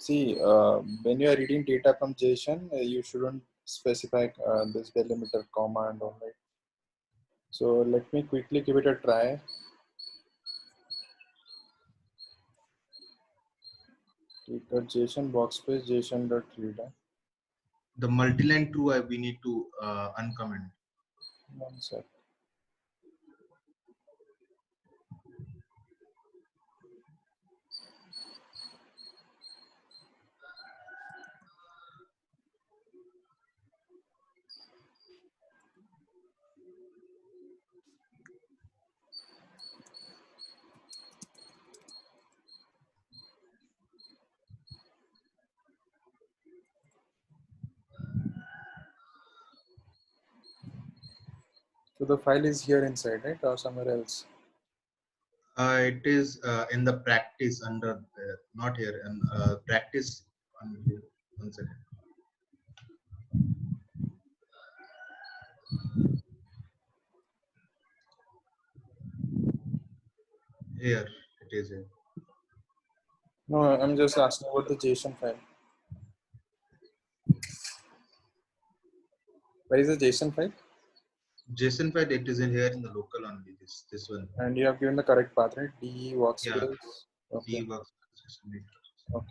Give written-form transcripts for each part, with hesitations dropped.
See, when you are reading data from JSON, you shouldn't specify this delimiter comma and all, right? So let me quickly give it a try. JSON workspace JSON.reader. The multi-line true we need to uncomment. One sec. So the file is here inside, right, or somewhere else? It is in the practice under not here, and practice on here. One second. Here it is here. No, I'm just asking about the JSON file. Where is the JSON file? JSON file, it is in here in the local only. This one. And you have given the correct path, right? DE workspace. Yeah. Okay. Works. Okay.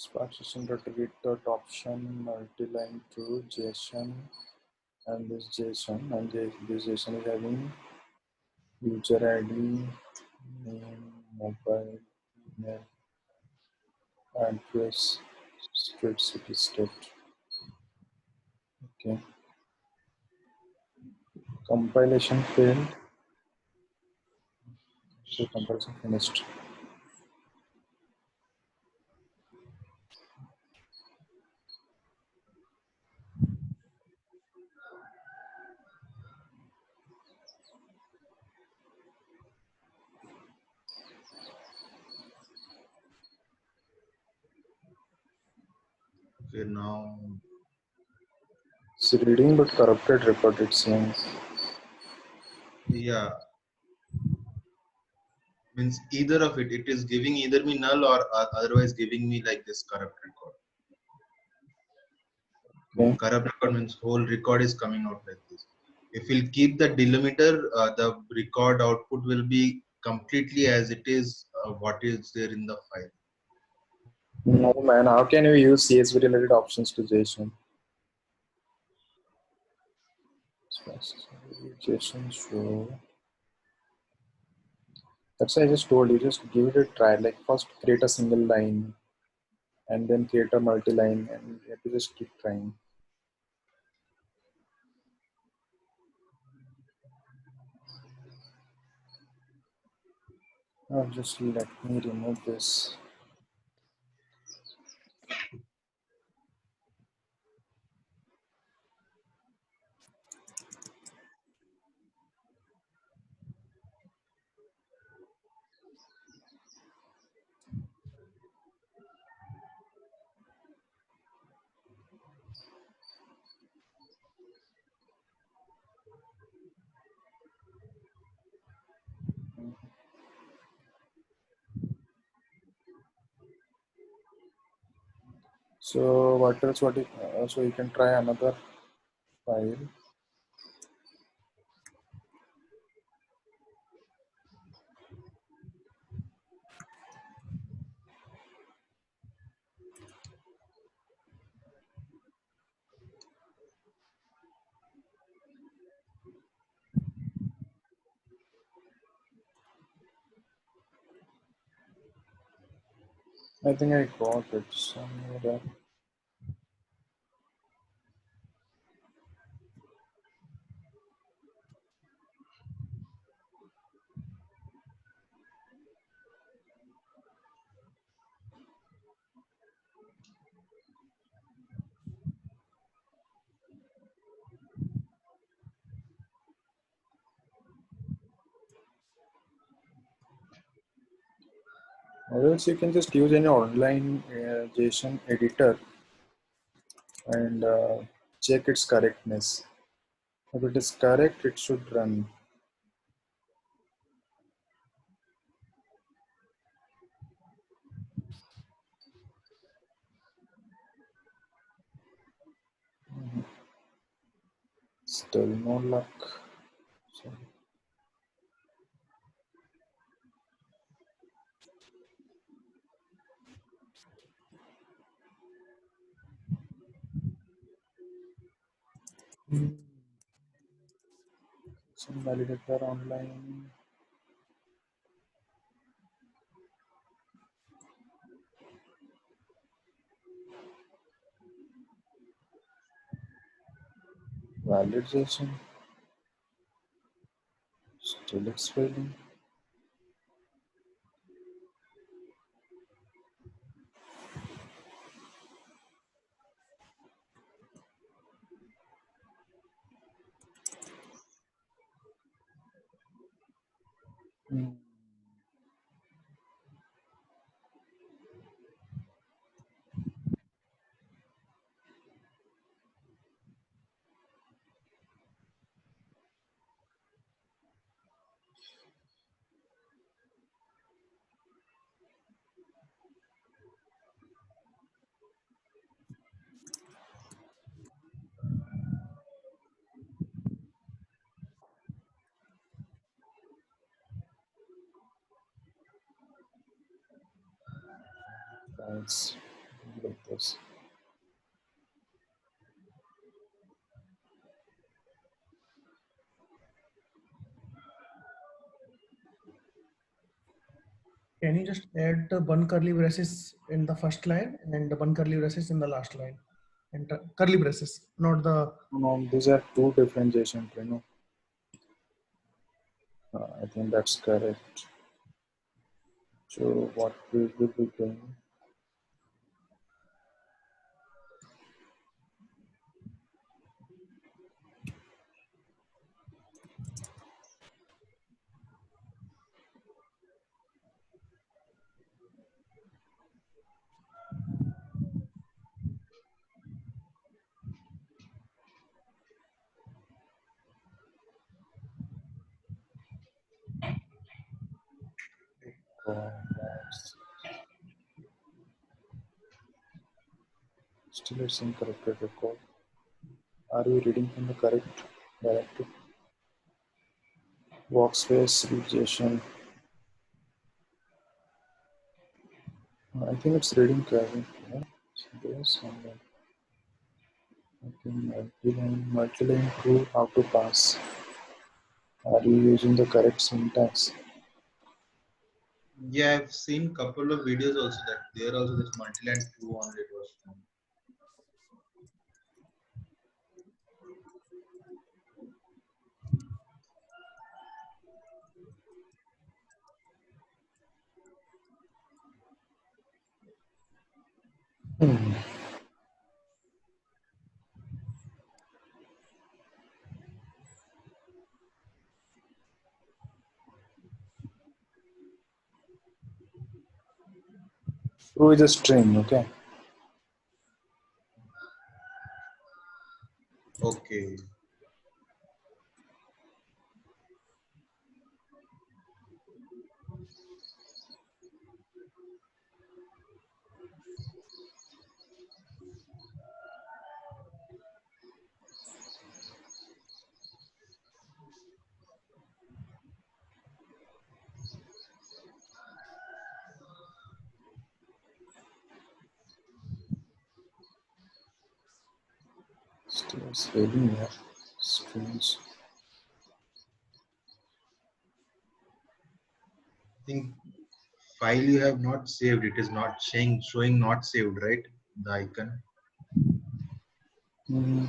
Spark system.read dot option multi-line to JSON and this JSON and this JSON is having user ID, name, mobile, email, address, street, city, state. Okay. Compilation failed. So compilation finished. Okay, now It's reading but corrupted record, it's saying. yeah, means either of it. It is giving either me null or otherwise giving me like this corrupt record. Okay. Corrupt record means whole record is coming out like this. If we'll keep the delimiter, the record output will be completely as it is what is there in the file. No man, how can you use CSV related options to JSON? JSON show. That's why I just told you, just give it a try. Like first create a single line and then create a multi-line and you have to just keep trying. Oh, just let me remove this. So what else? So you can try another file. I think I got it somewhere. or else you can just use any online JSON editor and check its correctness. If it is correct, it should run. Still no luck. So, some validator online. Validation. Still it's failing. Hmm. That's like this. Can you just add the one curly braces in the first line and the one curly braces in the last line? And curly braces, not the. No, these are two different JSON, you know. I think that's correct. So what we will be doing? Still it's incorrect record. Are we reading from the correct directory? Workspace JSON. I think it's reading correctly. Yeah? So there's something. I think multi-line true, how to pass. Are you using the correct syntax? Yeah, I've seen couple of videos also that there also this multi-line true only it was shown. True is a string, okay? Okay. Still it's failing here. Strange. I think file you have not saved. It is not showing not saved, right? The icon. Hmm.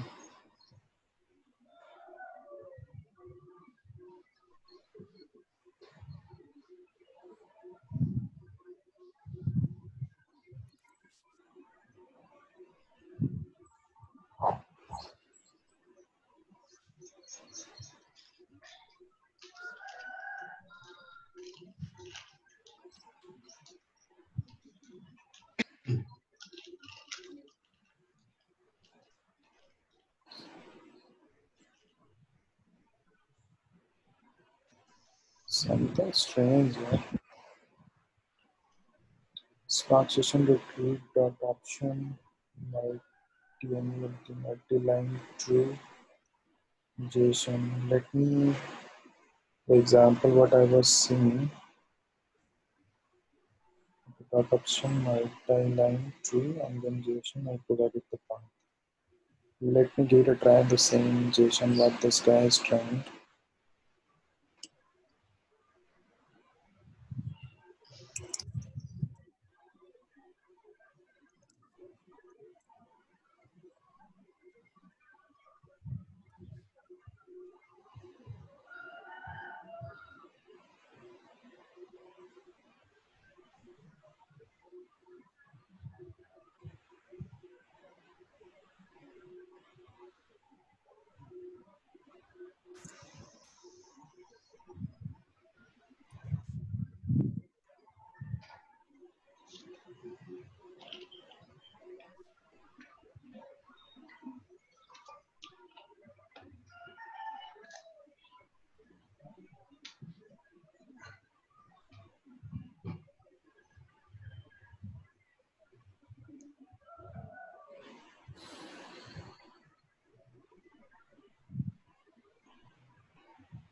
Something strange, yeah. Spark session retrieve dot option multi-line true JSON. Let me, for example, what I was seeing, dot option multi-line true and then JSON I provided the path. Let me give it a try the same JSON what this guy is trying.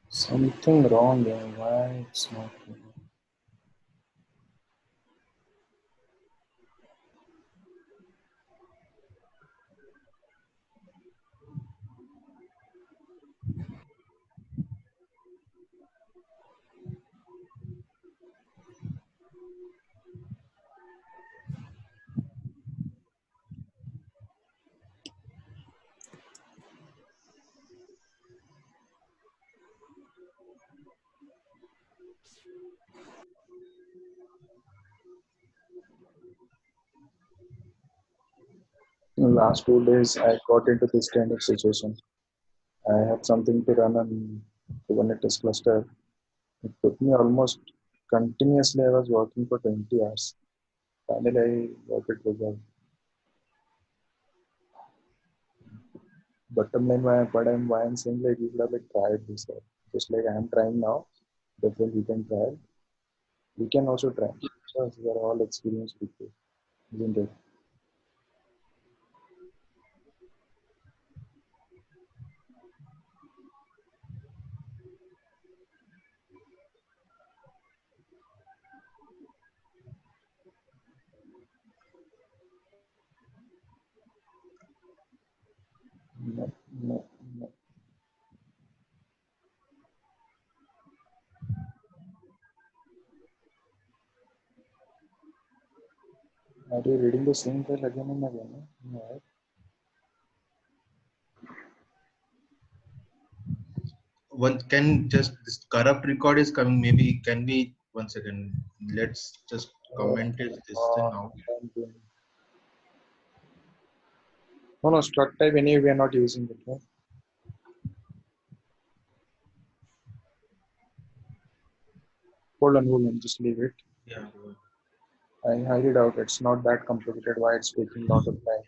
Something wrong here. Why it's not here? In the last 2 days, I got into this kind of situation. I had something to run on Kubernetes cluster. It took me almost continuously. I was working for 20 hours. Finally, I got it resolved. Bottom line, why I'm saying like you should have like tried this out. Just like I'm trying now. Definitely you can try it. We can also try. So we are all experienced people, isn't it? No, no, no. Are you reading the same file again and again? No, right? One can just this corrupt record is coming. Maybe can we 1 second? Let's just Oh, comment it this thing God, out. I'm doing. No, no, struct type anyway, we are not using it. Right? Hold on, just leave it. Yeah. I hide it out. It's not that complicated. Why it's taking a lot of time.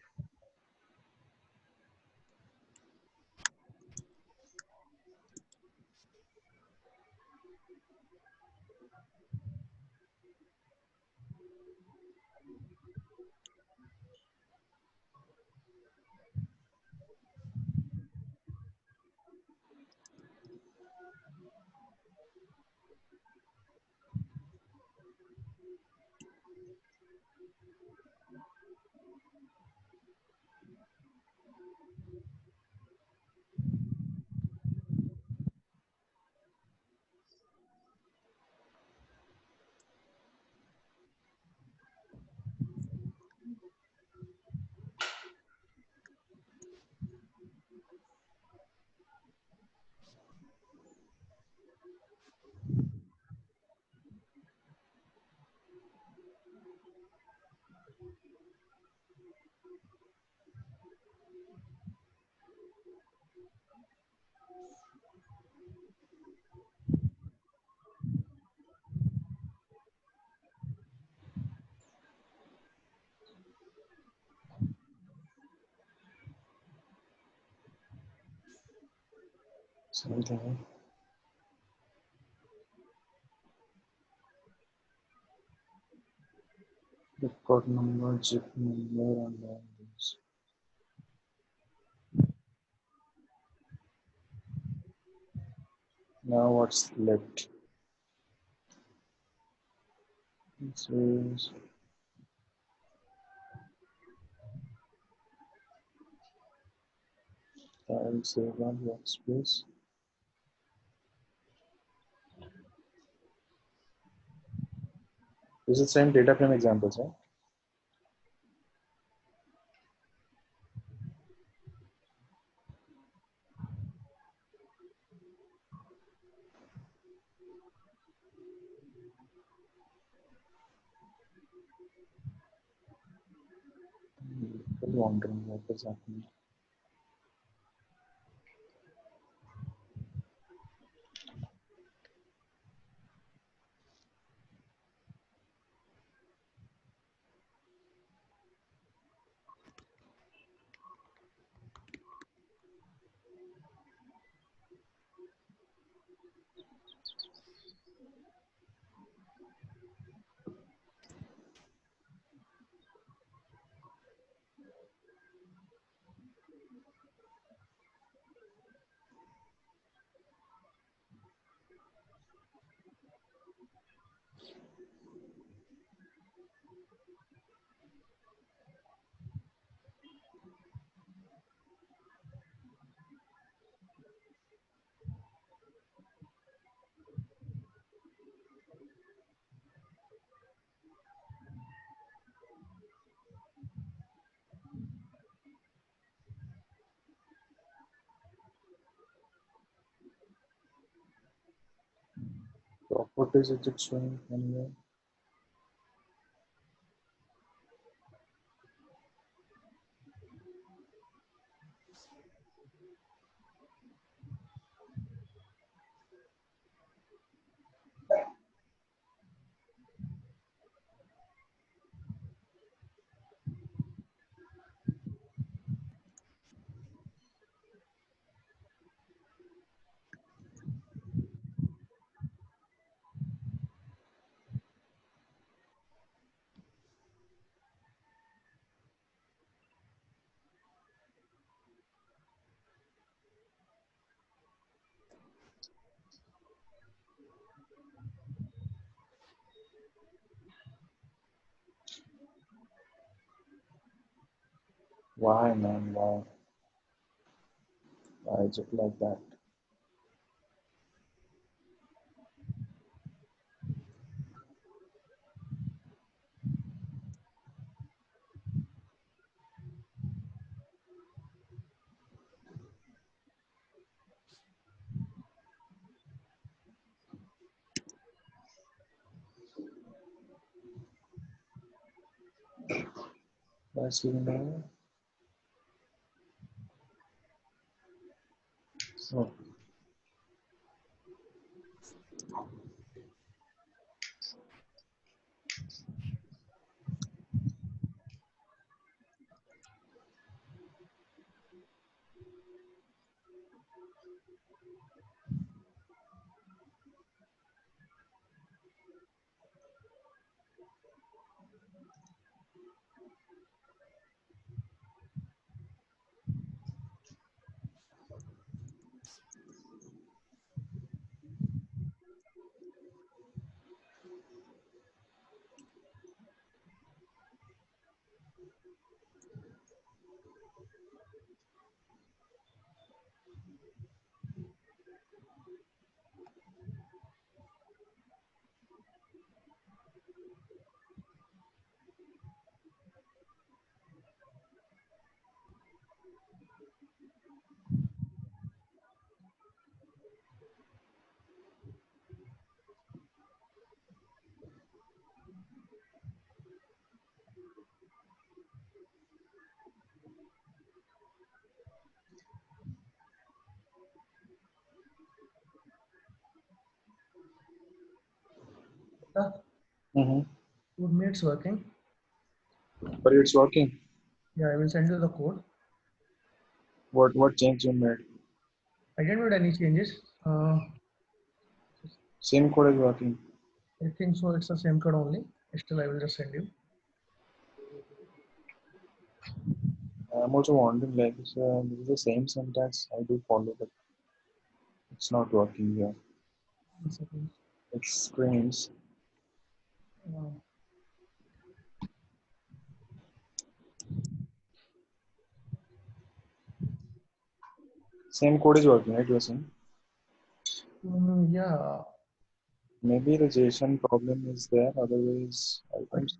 Something. Record number, zip number, and all this. Now what's left? This is file save on workspace. This is the same data frame examples, right? Still wondering what is happening. Properties is it showing anywhere? Why, man? Why? Why is it like that? Why is it now? Oh, mm-hmm. Code it's working. But it's working. Yeah, I will send you the code. What change you made? I didn't make any changes. Same code is working. I think so. It's the same code only. Still, I will just send you. I'm also wondering, like, this is the same syntax I do follow, but it's not working here. 1 second. It screams. Uh, Same code is working, right? You're saying? yeah, Maybe the JSON problem is there. Otherwise, I don't.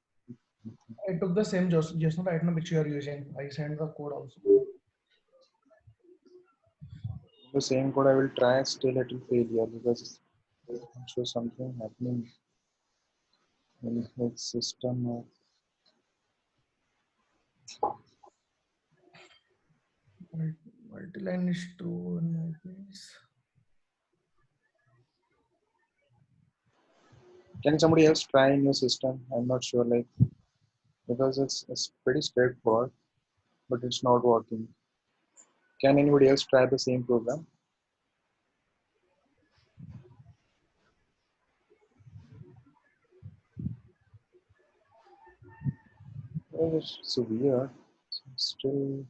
I took the same JSON right now which you are using. I sent the code also. The same code I will try. Still, it will fail here because I'm sure something happening in the system. Multi-line is true in my case. Can somebody else try in your system? I'm not sure, like, because it's pretty straightforward, but it's not working. Can anybody else try the same program? Oh, it's weird. Still,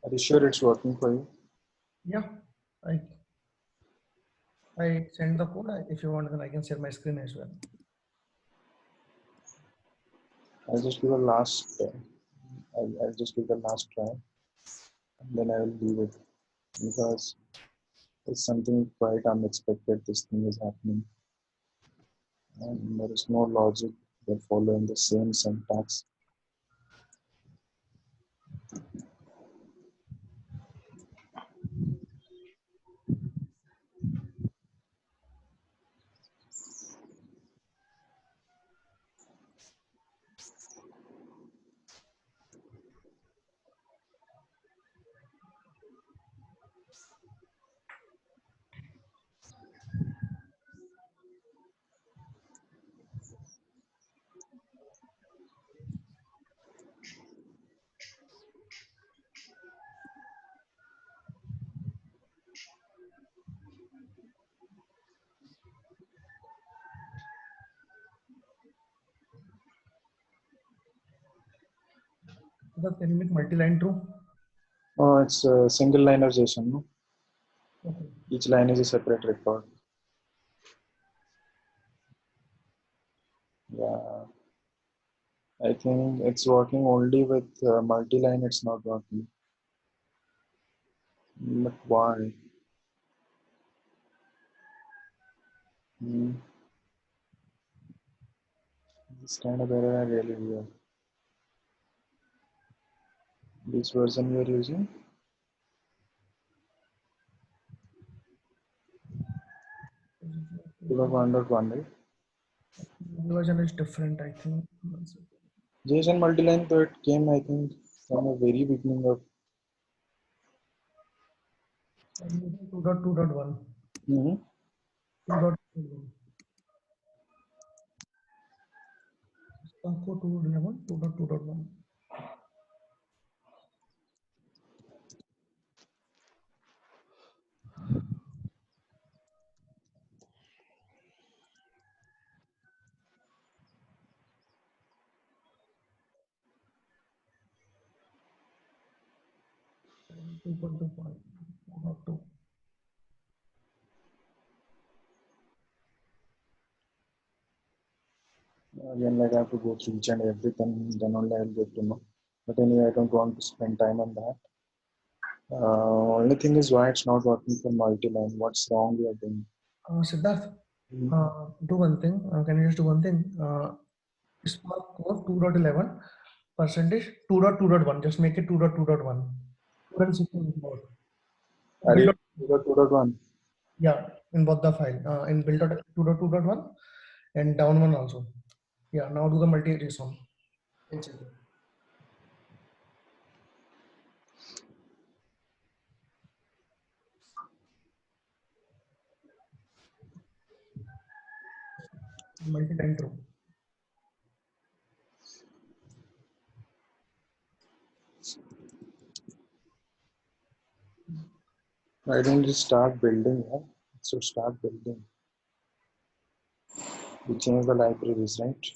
are you sure it's working for you? Yeah, I I send the code. If you want, then I can share my screen as well. I'll just give a last. I'll just give the last try, and then I will leave it because it's something quite unexpected. This thing is happening, and there is no logic. They're following the same syntax. The can you make multi-line true? Oh, it's a single line of JSON. No? Okay. Each line is a separate record. Yeah, I think it's working only with multi-line. It's not working. But why? Hmm. This kind of error are really weird. Which version you are using? 2.1.1, right? The version is different, I think. 1 second. JSON multi-line, though it came, I think, from the very beginning of. I'm using 2.2.1. Mhm. 2.2.1. Stanco 2.11, 2.2.1. And 2.2.5. Not 2. Again, like I have to go through each and everything, then only I'll get to know. But anyway, I don't want to spend time on that. Only thing is why it's not working for multi-line. What's wrong we are doing? Siddharth, Mhm. do one thing. Can you just do one thing? Spark code 2.11 percentage 2.2.1. Just make it 2.2.1. Current system is more. Are you Build 2.2.1? yeah, in both the file. In build 2.2.1 and down one also. Yeah, now do the multi JSON. Multi line true. I don't just start building, yeah? So start building. We change the libraries, right?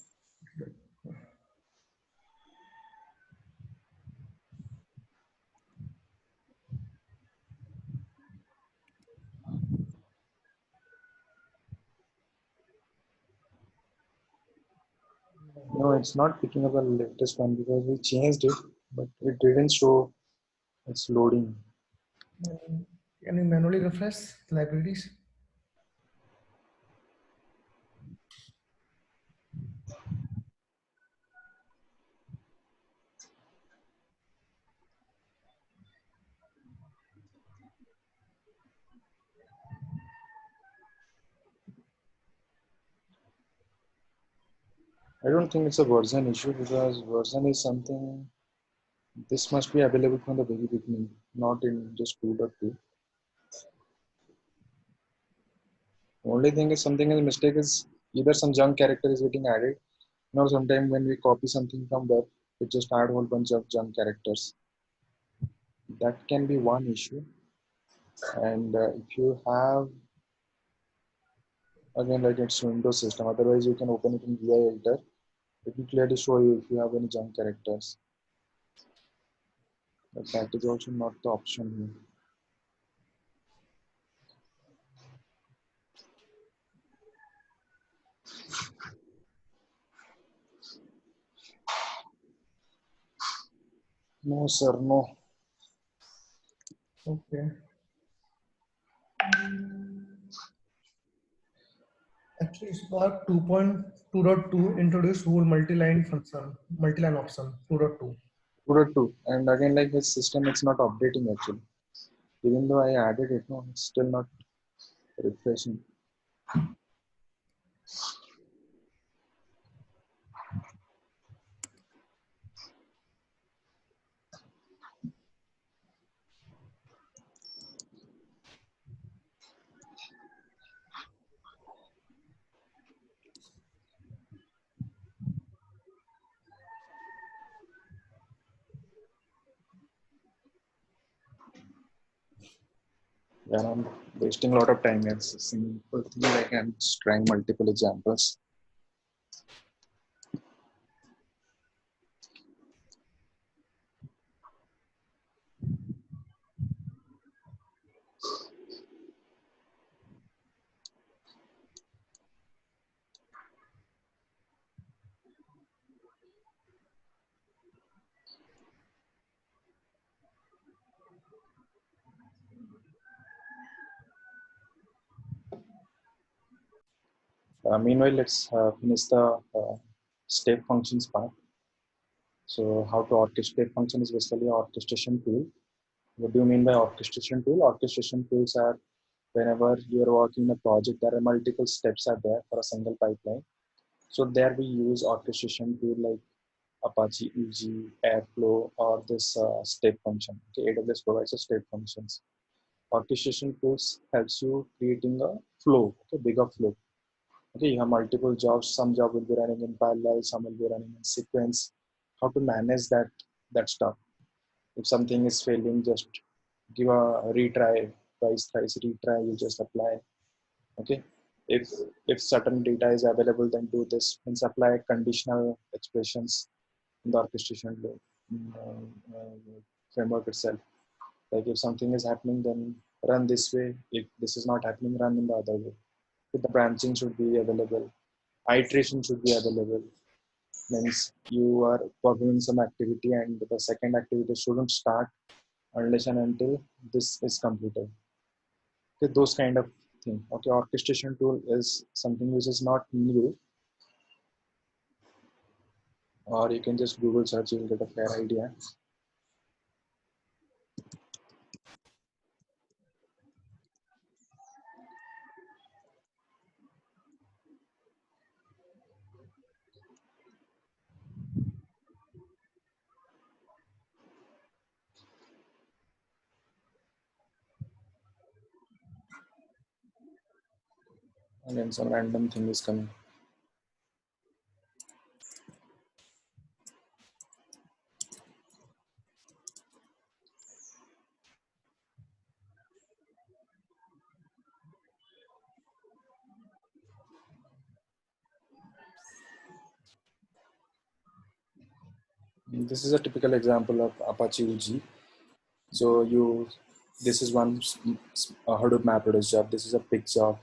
No, it's not picking up the latest one because we changed it, but it didn't show it's loading. Can you manually refresh libraries? I don't think it's a version issue because version is something this must be available from the very beginning, not in just 2.2. Only thing is something is mistake is either some junk character is getting added, or sometime when we copy something from web, we just add a whole bunch of junk characters. That can be one issue. And if you have again like it's Windows system, otherwise you can open it in VI editor. It will clearly show you if you have any junk characters. But that is also not the option here. No, sir, no. Okay. Actually, Spark 2.2.2 introduced whole multi-line function, multi-line option 2.2. 2.2. And again, like his system, it's not updating actually. Even though I added it, no, it's still not refreshing. Yeah, I'm wasting a lot of time. It's a simple thing like I'm just trying multiple examples. Meanwhile, let's finish the step functions part. So how to orchestrate function is basically an orchestration tool. What do you mean by orchestration tool? Orchestration tools are whenever you're working in a project, there are multiple steps are there for a single pipeline. So there we use orchestration tool like Apache EG, Airflow, or this step function. Okay, AWS provides a step functions. Orchestration tools helps you creating a flow, okay, bigger flow. Okay, you have multiple jobs. Some job will be running in parallel, some will be running in sequence. How to manage that stuff? If something is failing, just give a retry, twice, thrice retry. You just apply. Okay. If certain data is available, then do this. And apply conditional expressions in the orchestration framework itself. Like if something is happening, then run this way. If this is not happening, run in the other way. If the branching should be available, iteration should be available. Means you are performing some activity and the second activity shouldn't start unless and until this is completed. Okay, those kind of thing. Okay, orchestration tool is something which is not new, or you can just Google search, you'll get a fair idea. And then some random thing is coming. This is a typical example of Apache UG. So this is one Hadoop MapReduce job. This is a big job.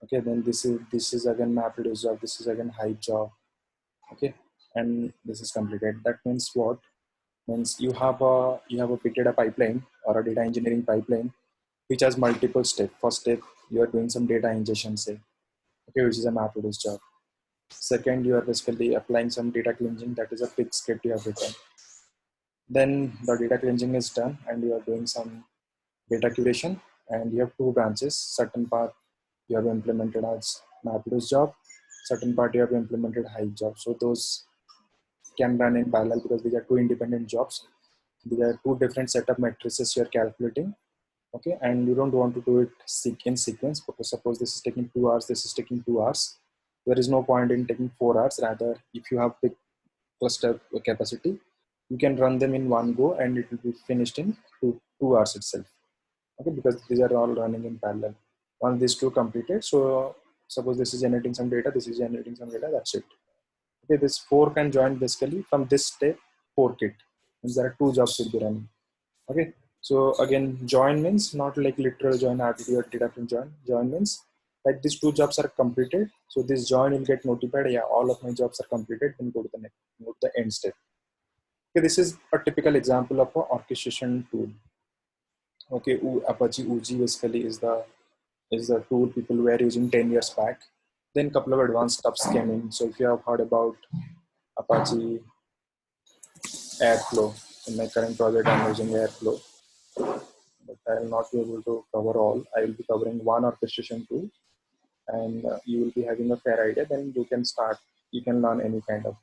Okay, then this is again MapReduce job. This is again Hive job. Okay, and this is completed. That means what? Means you have a big data pipeline or a data engineering pipeline which has multiple steps. First step, you are doing some data ingestion, say, okay, which is a MapReduce job. Second, you are basically applying some data cleansing. That is a big script you have written. Then the data cleansing is done and you are doing some data curation, and you have two branches. Certain part you have implemented as MapReduce job, certain part you have implemented Hive job. So those can run in parallel because these are two independent jobs. These are two different set of matrices you are calculating. Okay, and you don't want to do it in sequence, because suppose this is taking 2 hours, this is taking 2 hours. There is no point in taking 4 hours. Rather, if you have big cluster capacity, you can run them in one go and it will be finished in 2 hours itself. Okay, because these are all running in parallel. Once these two completed, so suppose this is generating some data, this is generating some data, that's it. Okay, this 4 can join basically from this step 4 kit. Means there are two jobs will be running. Okay, so again, join means not like literal join RTT or data frame join. Join means like these two jobs are completed. So this join will get notified. Yeah, all of my jobs are completed. Then go to the next, go to the end step. Okay, this is a typical example of an orchestration tool. Okay, Apache UG basically is the tool people were using 10 years back. Then a couple of advanced stuffs came in. So if you have heard about Apache Airflow, in my current project I'm using Airflow, but I will not be able to cover all. I will be covering one orchestration tool, and you will be having a fair idea. Then you can learn any kind of.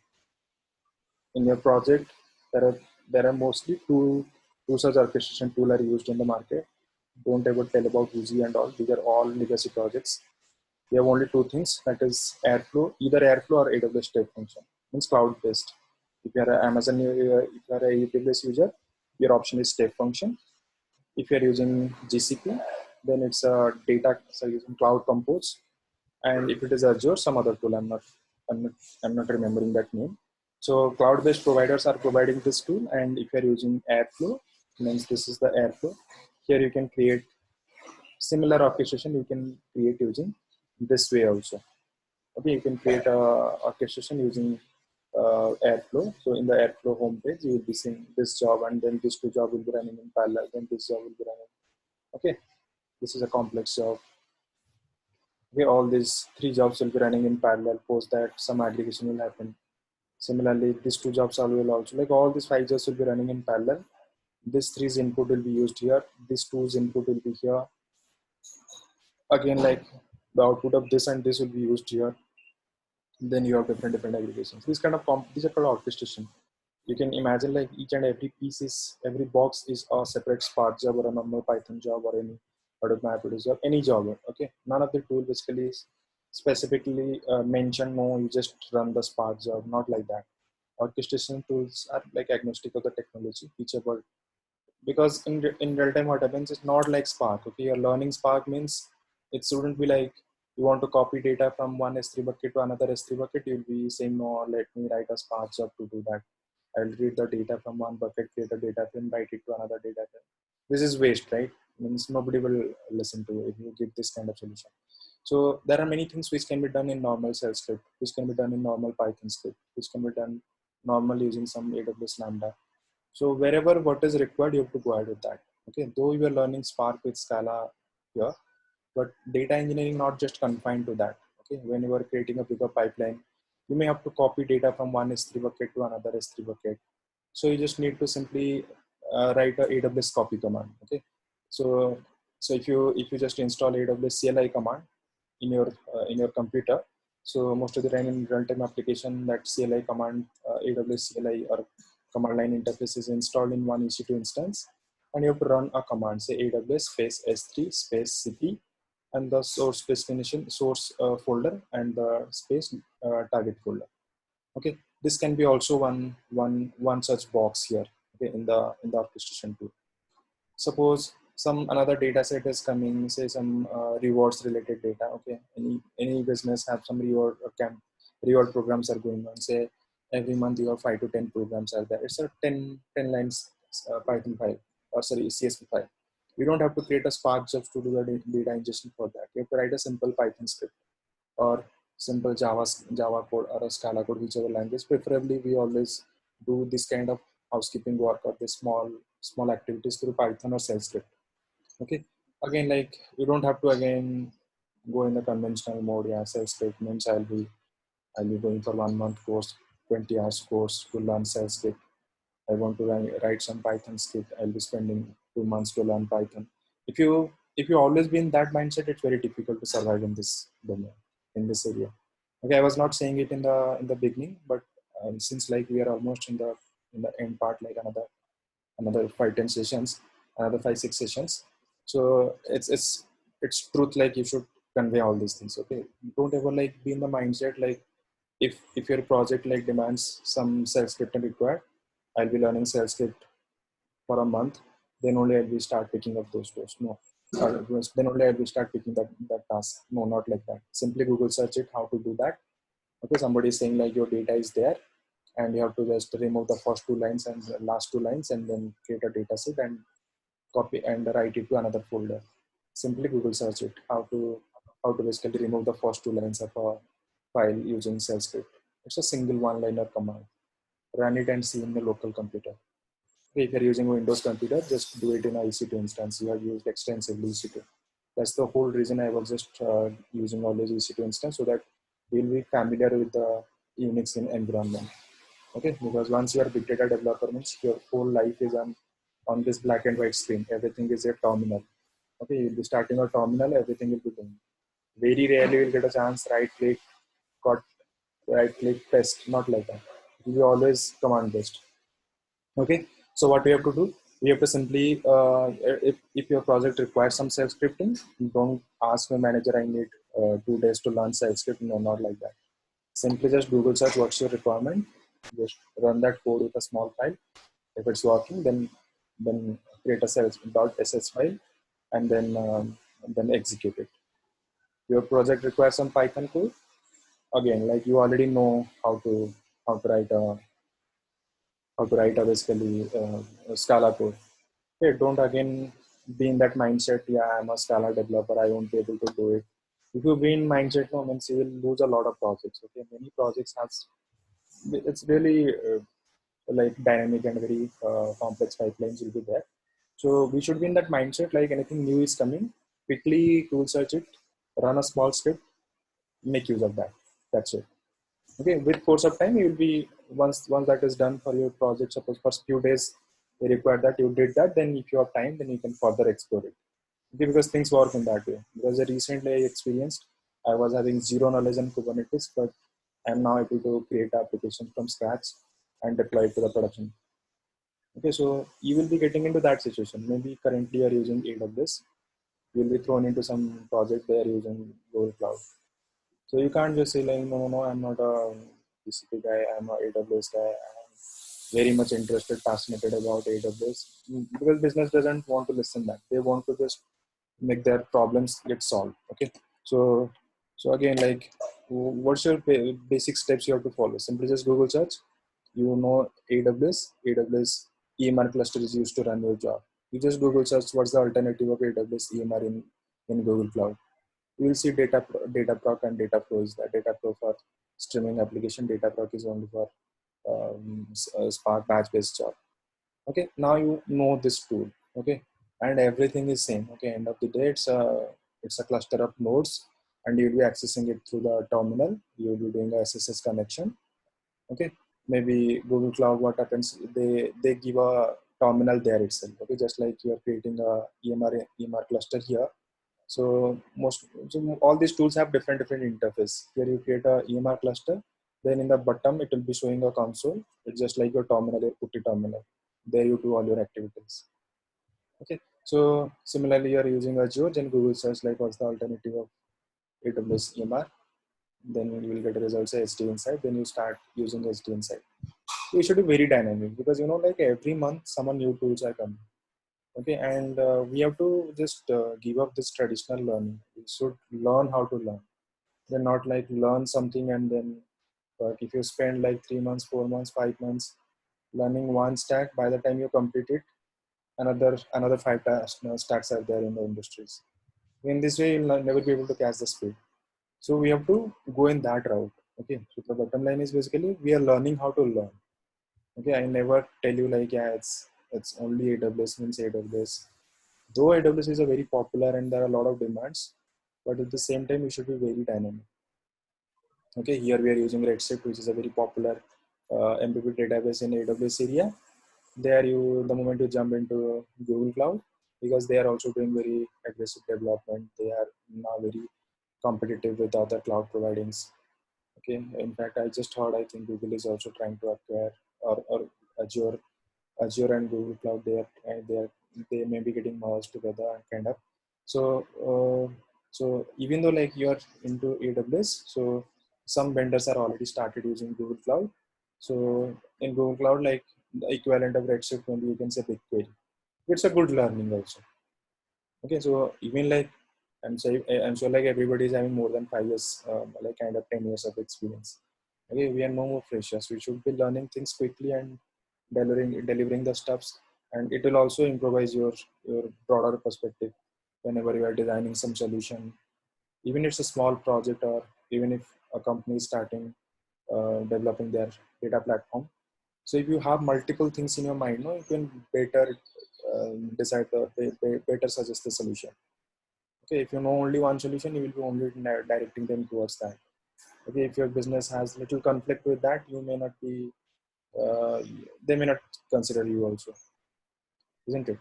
In your project, there are mostly two such orchestration tool are used in the market. Don't ever tell about Uzi and all. These are all legacy projects. We have only two things, that is Airflow, either Airflow or AWS Step Function. Means cloud based. If you are an Amazon, if you are a AWS user, your option is Step Function. If you are using GCP, then it's a data, so using Cloud Compose. And if it is Azure, some other tool, I'm not remembering that name. So cloud-based providers are providing this tool, and if you are using Airflow, means this is the Airflow. Here you can create similar orchestration. You can create using this way also. Okay, you can create a orchestration using Airflow. So in the Airflow homepage, you will be seeing this job, and then this two job will be running in parallel. Then this job will be running. Okay, this is a complex job. Okay, all these three jobs will be running in parallel. Post that, some aggregation will happen. Similarly, these two jobs will also, like all these five jobs will be running in parallel. This three's input will be used here. This two's input will be here. Again, like the output of this and this will be used here. Then you have different aggregations. These kind of these are called orchestration. You can imagine like each and every piece is, every box is a separate Spark job or a normal Python job or any Hadoop MapReduce job, any job. Okay, none of the tool basically is specifically mentioned. No, you just run the Spark job. Not like that. Orchestration tools are like agnostic of the technology, whichever, because in real time what happens is not like Spark. Okay, you're learning Spark means it shouldn't be like you want to copy data from one S3 bucket to another S3 bucket. You'll be saying, no, let me write a Spark job to do that. I'll read the data from one bucket, create a data frame, write it to another data frame. This is waste, right? Means nobody will listen to if you give this kind of solution. So there are many things which can be done in normal shell script, which can be done in normal Python script, which can be done normally using some AWS Lambda. So wherever what is required, you have to go ahead with that. Okay, though you are learning Spark with Scala here, but data engineering not just confined to that. Okay, when you are creating a bigger pipeline, you may have to copy data from one S3 bucket to another S3 bucket. So you just need to simply write a AWS copy command. Okay, so if you just install AWS CLI command in your computer, so most of the time in runtime application, that CLI command, AWS CLI or command line interface is installed in one EC2 instance, and you have to run a command, say AWS space S3 space cp, and the source destination source folder and the space target folder. Okay, this can be also one such box here. Okay, in the orchestration tool. Suppose some another data set is coming, say some rewards related data. Okay, any business have some reward programs are going on. Say every month you have 5 to 10 programs are there. It's a 10 lines Python file, or sorry, CSV file. You don't have to create a Spark just to do the data ingestion for that. You have to write a simple Python script or simple Java code or a Scala code, whichever language. Preferably, we always do this kind of housekeeping work or the small activities through Python or Shell script. Okay. Again, like you don't have to again go in the conventional mode. Yeah, Shell statements. I'll be going for 1 month course, 20 hours course to learn Shell script. I want to write some Python script. I'll be spending 2 months to learn Python. If you always be in that mindset, it's very difficult to survive in this domain, in this area. Okay, I was not saying it in the beginning, but since like we are almost in the end part, like another 5-10 sessions, another 5-6 sessions. So it's truth. Like you should convey all these things. Okay, don't ever like be in the mindset like if your project like demands some self scripting required, I'll be learning Shell script for a month, then only I'll be start picking up those tools. No. Then only I'll be start picking that task. No, not like that. Simply Google search it how to do that. Okay, somebody is saying like your data is there and you have to just remove the first 2 lines and the last 2 lines and then create a data set and copy and write it to another folder. Simply Google search it how to basically remove the first 2 lines of a file using Shell script. It's a single one-liner command. Run it and see in the local computer. If you're using Windows computer, just do it in a EC2 instance. You have used extensively EC2. That's the whole reason I was just using always EC2 instance so that we'll be familiar with the Unix environment. Okay, because once you are big data developer means your whole life is on this black and white screen. Everything is a terminal. Okay, you'll be starting a terminal, everything will be done. Very rarely you'll get a chance, got right click, test, not like that. It will be always command based. Okay, so what we have to do, we have to simply if your project requires some self scripting, don't ask your manager I need 2 days to learn self scripting. No, not like that. Simply just Google search what's your requirement, just run that code with a small file. If it's working, then create a self.ss file and then execute it. Your project requires some Python code. Again, like you already know how to write a basically Scala code. Okay, don't again be in that mindset. Yeah, I'm a Scala developer. I won't be able to do it. If you be in mindset, no, means you will lose a lot of projects. Okay, many projects has it's really like dynamic and very complex pipelines will be there. So we should be in that mindset. Like anything new is coming, quickly tool search it, run a small script, make use of that. That's it. Okay, with course of time you will be once that is done for your project, suppose first few days they require that you did that, then if you have time then you can further explore it. Okay, because things work in that way. Because recently I experienced, I was having zero knowledge on Kubernetes, but I'm now able to create applications from scratch and deploy it to the production. Okay, so you will be getting into that situation. Maybe currently you are using AWS, you will be thrown into some project they are using Google Cloud. So you can't just say like, no, no, no, I'm not a GCP guy, I'm a AWS guy. I'm very much interested, fascinated about AWS. Because business doesn't want to listen that. They want to just make their problems get solved. Okay. So, so again, like, what's your basic steps you have to follow? Simply just Google search. You know AWS EMR cluster is used to run your job. You just Google search what's the alternative of AWS EMR in Google Cloud. You will see Dataproc and Dataflow is that. Dataflow for streaming application, Dataproc is only for Spark batch based job. Okay, now you know this tool. Okay, and everything is same. Okay, end of the day it's a cluster of nodes and you'll be accessing it through the terminal. You'll be doing a SSH connection. Okay, maybe Google Cloud, what happens, they give a terminal there itself. Okay, just like you're creating a EMR cluster here. So all these tools have different interface. Here you create a EMR cluster, then in the bottom it will be showing a console. It's just like your terminal, your Putty terminal. There you do all your activities. Okay. So similarly, you are using Azure, then Google search like what's the alternative of AWS EMR. Then you will get a result say SD Insight. Then you start using SD Insight. So it should be very dynamic because like every month some new tools are coming. Okay, and we have to just give up this traditional learning. We should learn how to learn. Then not like learn something and then But if you spend like 3 months, 4 months, 5 months learning one stack, by the time you complete it, another stacks are there in the industries. In this way, you'll never be able to catch the speed. So we have to go in that route. Okay. So the bottom line is basically we are learning how to learn. Okay. I never tell you like, yeah, it's only AWS means AWS. Though AWS is a very popular and there are a lot of demands, but at the same time, you should be very dynamic. Okay, here we are using Redshift, which is a very popular MPP database in AWS area. There, the moment you jump into Google Cloud, because they are also doing very aggressive development, they are now very competitive with other cloud providings. Okay, in fact, I just heard I think Google is also trying to acquire or Azure Azure and Google Cloud, they may be getting merged together and kind of. So so even though like you are into AWS, so some vendors are already started using Google Cloud. So in Google Cloud, like the equivalent of Redshift, maybe you can say BigQuery. It's a good learning also. Okay, so even like I'm sure like everybody is having more than 5 years, like kind of 10 years of experience. Okay, we are no more freshers. We should be learning things quickly and delivering the stuffs, and it will also improvise your broader perspective whenever you are designing some solution. Even if it's a small project, or even if a company is starting developing their data platform. So if you have multiple things in your mind, no, you can better decide better suggest the solution. Okay, if you know only one solution, you will be only directing them towards that. Okay, if your business has little conflict with that, you may not be, uh, they may not consider you also, isn't it?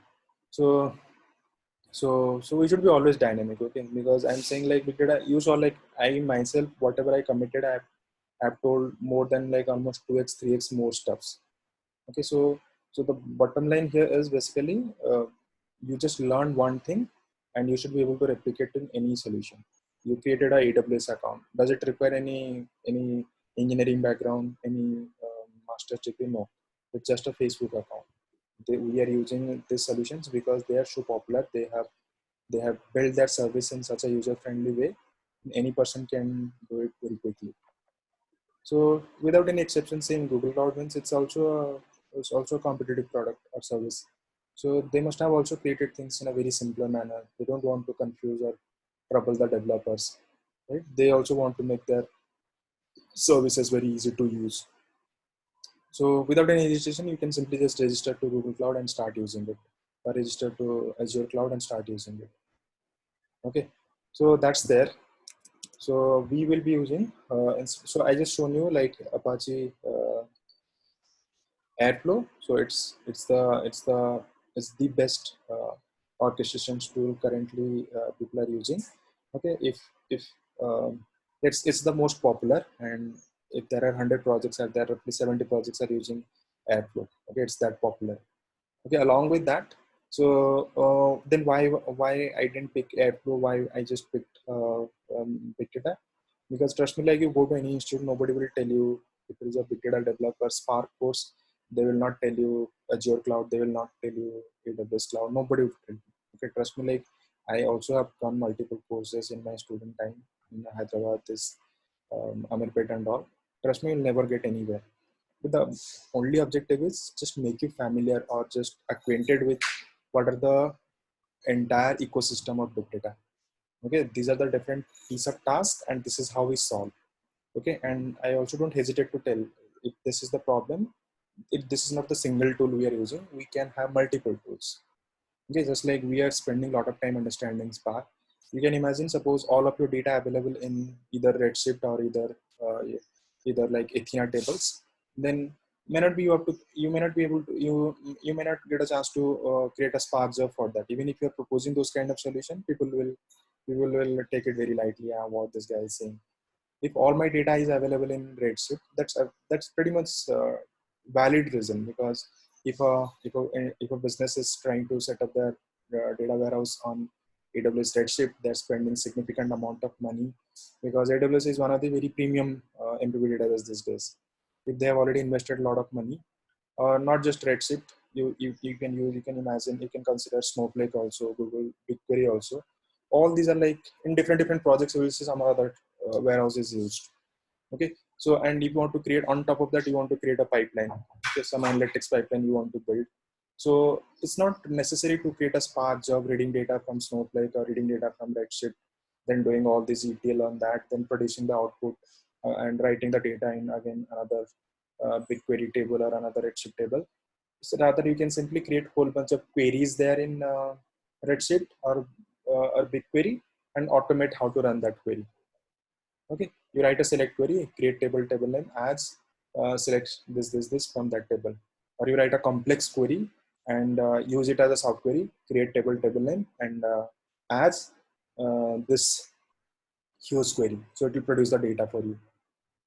So, so we should be always dynamic, okay? Because I'm saying like big data, you saw like I myself, whatever I committed, I've told more than like almost 2x, 3x more stuffs. Okay, so the bottom line here is basically you just learn one thing and you should be able to replicate in any solution. You created a AWS account. Does it require any engineering background, any master's degree? No, it's just a Facebook account. We are using these solutions because they are so popular. They have built their service in such a user friendly way. Any person can do it very quickly. So without any exception, saying Google Cloud wins, it's also a competitive product or service. So they must have also created things in a very simpler manner. They don't want to confuse or trouble the developers, right? They also want to make their services very easy to use. So without any registration, you can simply just register to Google Cloud and start using it, or register to Azure Cloud and start using it. Okay, so that's there. So we will be using. So I just shown you like Apache. Airflow. So it's the best orchestration tool currently people are using. Okay, if um, it's the most popular, and if there are 100 projects out there, roughly 70 projects are using Airflow. Okay, it's that popular. Okay, along with that, so then why I didn't pick Airflow, why I just picked it up? Because trust me, like you go to any institute, nobody will tell you if it is a big data developer Spark course. They will not tell you Azure Cloud, they will not tell you AWS Cloud, nobody will tell you. Okay, trust me, like I also have done multiple courses in my student time in Hyderabad, this Amirpet and all. Trust me, you'll never get anywhere. But the only objective is just make you familiar or just acquainted with what are the entire ecosystem of big data. Okay, these are the different piece of tasks, and this is how we solve. Okay, and I also don't hesitate to tell if this is the problem. If this is not the single tool we are using, we can have multiple tools. Okay, just like we are spending a lot of time understanding Spark, you can imagine suppose all of your data available in either Redshift or either like Athena tables, then may not be you may not be able to you may not get a chance to create a Spark job for that. Even if you are proposing those kind of solution, people will take it very lightly. Yeah, what this guy is saying. If all my data is available in Redshift, that's pretty much valid reason. Because if a business is trying to set up their data warehouse on AWS Redshift, they're spending significant amount of money, because AWS is one of the very premium MPP database these days. If they have already invested a lot of money, not just Redshift, you can imagine, you can consider Snowflake also, Google BigQuery also. All these are like in different projects. You will see some other warehouse is used. Okay, So, and if you want to create on top of that, you want to create a pipeline, okay, some analytics pipeline you want to build. So it's not necessary to create a Spark job reading data from Snowflake or reading data from Redshift, then doing all this ETL on that, then producing the output and writing the data in again another BigQuery table or another Redshift table. So rather, you can simply create a whole bunch of queries there in Redshift or BigQuery and automate how to run that query. Okay, you write a select query, create table name, adds, select this from that table. Or you write a complex query and use it as a sub query, create table name and adds this huge query. So it will produce the data for you,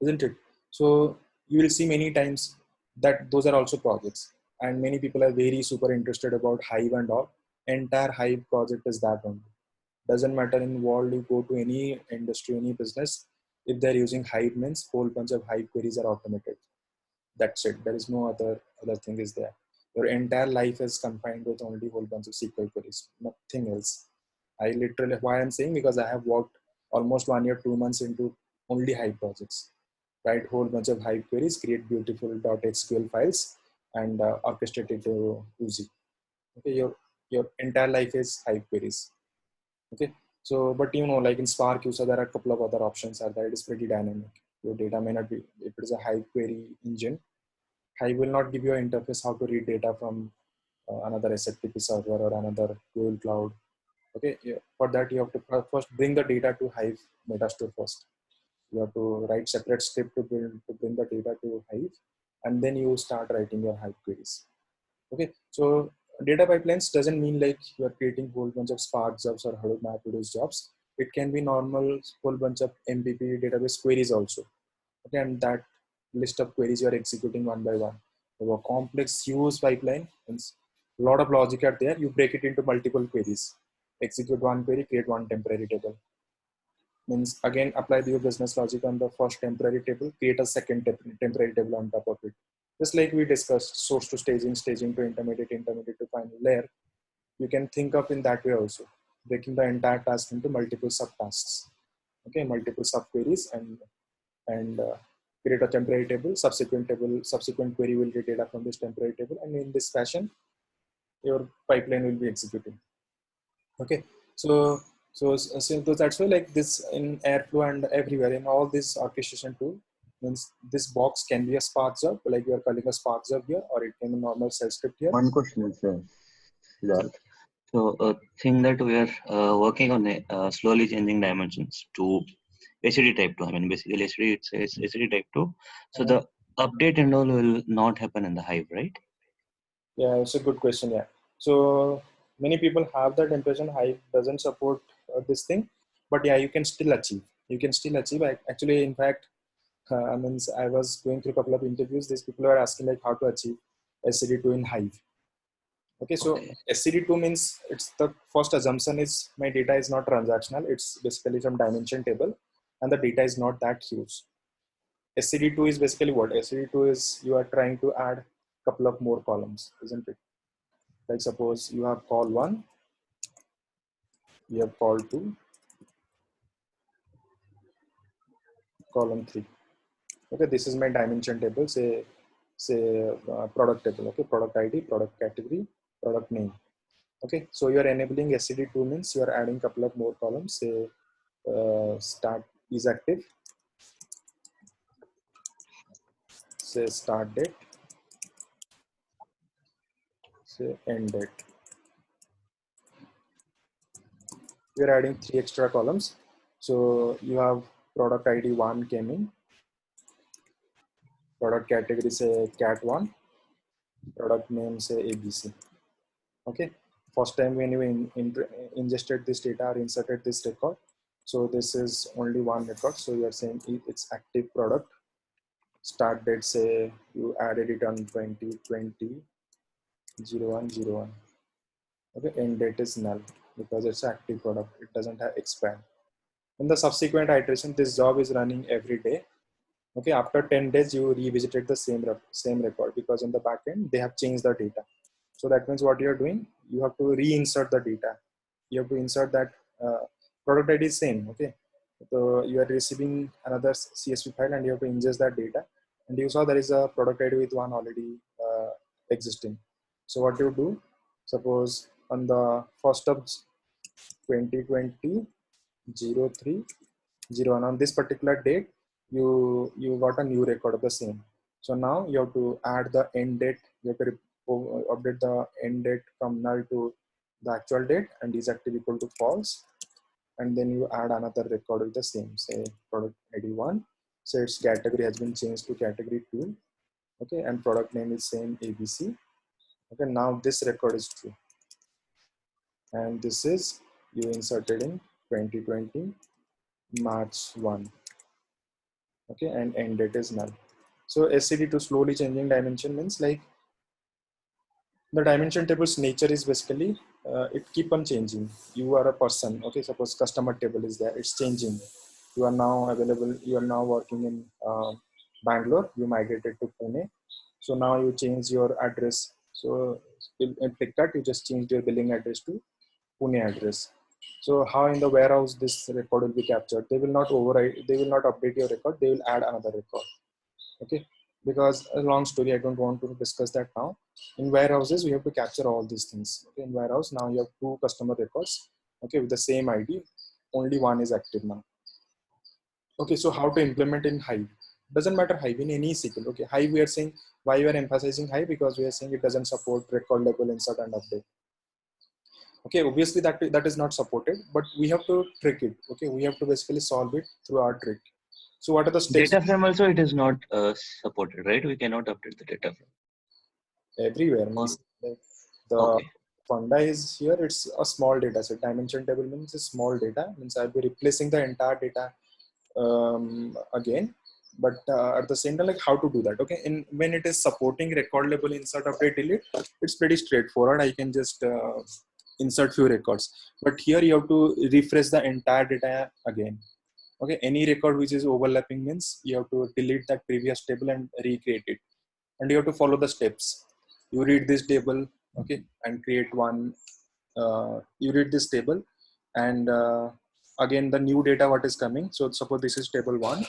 isn't it? So you will see many times that those are also projects, and many people are very super interested about Hive and all. Entire Hive project is that only. Doesn't matter in world, you go to any industry, any business, if they're using Hive means whole bunch of Hive queries are automated. That's it. There is no other thing is there. Your entire life is confined with only whole bunch of SQL queries, nothing else. I literally, why I'm saying, because I have worked almost 1 year, 2 months into only Hive projects. Write whole bunch of Hive queries, create beautiful .SQL files, and orchestrate it to Uzi. Okay, your entire life is Hive queries. Okay, so but like in Spark user, there are a couple of other options are there. It is pretty dynamic. Your data may not be, if it is a Hive query engine, Hive will not give you an interface how to read data from another SFTP server or another Google Cloud. Okay, yeah. For that you have to first bring the data to Hive Metastore first. You have to write separate script to bring the data to Hive, and then you start writing your Hive queries. Okay, so data pipelines doesn't mean like you are creating whole bunch of Spark jobs or Hadoop MapReduce jobs. It can be normal whole bunch of MPP database queries also. Okay, and that list of queries you are executing one by one. So a complex, huge pipeline, means a lot of logic are there. You break it into multiple queries. Execute one query, create one temporary table. Means again apply your business logic on the first temporary table, create a second temporary table on top of it. Just like we discussed, source to staging, staging to intermediate, intermediate to final layer. You can think of in that way also, breaking the entire task into multiple subtasks. Okay, multiple subqueries and create a temporary table. Subsequent query will get data from this temporary table, and in this fashion, your pipeline will be executing. Okay, so so that's why like this in Airflow and everywhere in all this orchestration tool means this box can be a Spark job, like you are calling a Spark job here, or it can be a normal shell script here. One question, sir. Siddharth. So, a thing that we are working on slowly changing dimensions to SCD type 2. I mean, basically, SCD, it says SCD type 2. So, the update and all will not happen in the Hive, right? Yeah, it's a good question. Yeah. So many people have that impression Hive doesn't support this thing, but yeah, you can still achieve. You can still achieve. Actually, in fact, I mean, I was going through a couple of interviews. These people were asking like how to achieve SCD2 in Hive. Okay, so Okay. SCD2 means it's the first assumption is my data is not transactional. It's basically from dimension table, and the data is not that huge. SCD2 is basically what? SCD2 is you are trying to add a couple of more columns, isn't it? Like suppose you have call 1, you have call 2, column 3. Okay, this is my dimension table, say product table. Okay, product ID, product category, product name. Okay, so you are enabling SCD2 means you are adding a couple of more columns, say start is active, say start date, say end date. You are adding 3 extra columns. So you have product ID 1 came in, product category say cat1, product name say ABC. Okay, first time when you ingested this data or inserted this record, so this is only one record, so you are saying it's active product. Start date say you added it on 2020 0101. Okay, end date is null because it's active product, it doesn't have expand. In the subsequent iteration, this job is running every day. Okay, after 10 days you revisited the same record because in the backend they have changed the data. So that means what you're doing, you have to reinsert the data. You have to insert that product ID is same. Okay, So you are receiving another CSV file and you have to ingest that data. And you saw there is a product ID with one already existing. So what you do, suppose on the 1st of 2020 0301 on this particular date, you got a new record of the same. So now you have to add the end date. You have to update the end date from null to the actual date and is active equal to false. And then you add another record with the same, say product ID 1. So its category has been changed to category 2. Okay, and product name is same ABC. Okay, now this record is true. And this is you inserted in 2020 March 1. Okay, and end date is null. So SCD2 slowly changing dimension means like the dimension table's nature is basically it keep on changing. You are a person. Okay, suppose customer table is there, it's changing. You are now available. You are now working in Bangalore. You migrated to Pune. So now you change your address. So in Flipkart, you just changed your billing address to Pune address. So how in the warehouse this record will be captured? They will not override. They will not update your record. They will add another record. Okay, because a long story, I don't want to discuss that now. In warehouses, we have to capture all these things. Okay, in warehouse now you have 2 customer records. Okay, with the same ID, only one is active now. Okay, so how to implement in Hive? Doesn't matter Hive, in any SQL. Okay, Hive we are saying, why we are emphasizing Hive, because we are saying it doesn't support record level insert and update. Okay, obviously that is not supported, but we have to trick it. Okay, we have to basically solve it through our trick. So what are the steps? Data frame also it is not supported, right? We cannot update the data frame. Everywhere means like the Okay. funda is here. It's a small data set. Dimension table means a small data, means I'll be replacing the entire data again, but at the same time, like how to do that. Okay, in when it is supporting record level insert update delete, it's pretty straightforward. I can just insert few records, but here you have to refresh the entire data again. Okay, any record which is overlapping means you have to delete that previous table and recreate it, and you have to follow the steps. You read this table, okay, and create one. You read this table, and again the new data what is coming. So suppose this is table 1,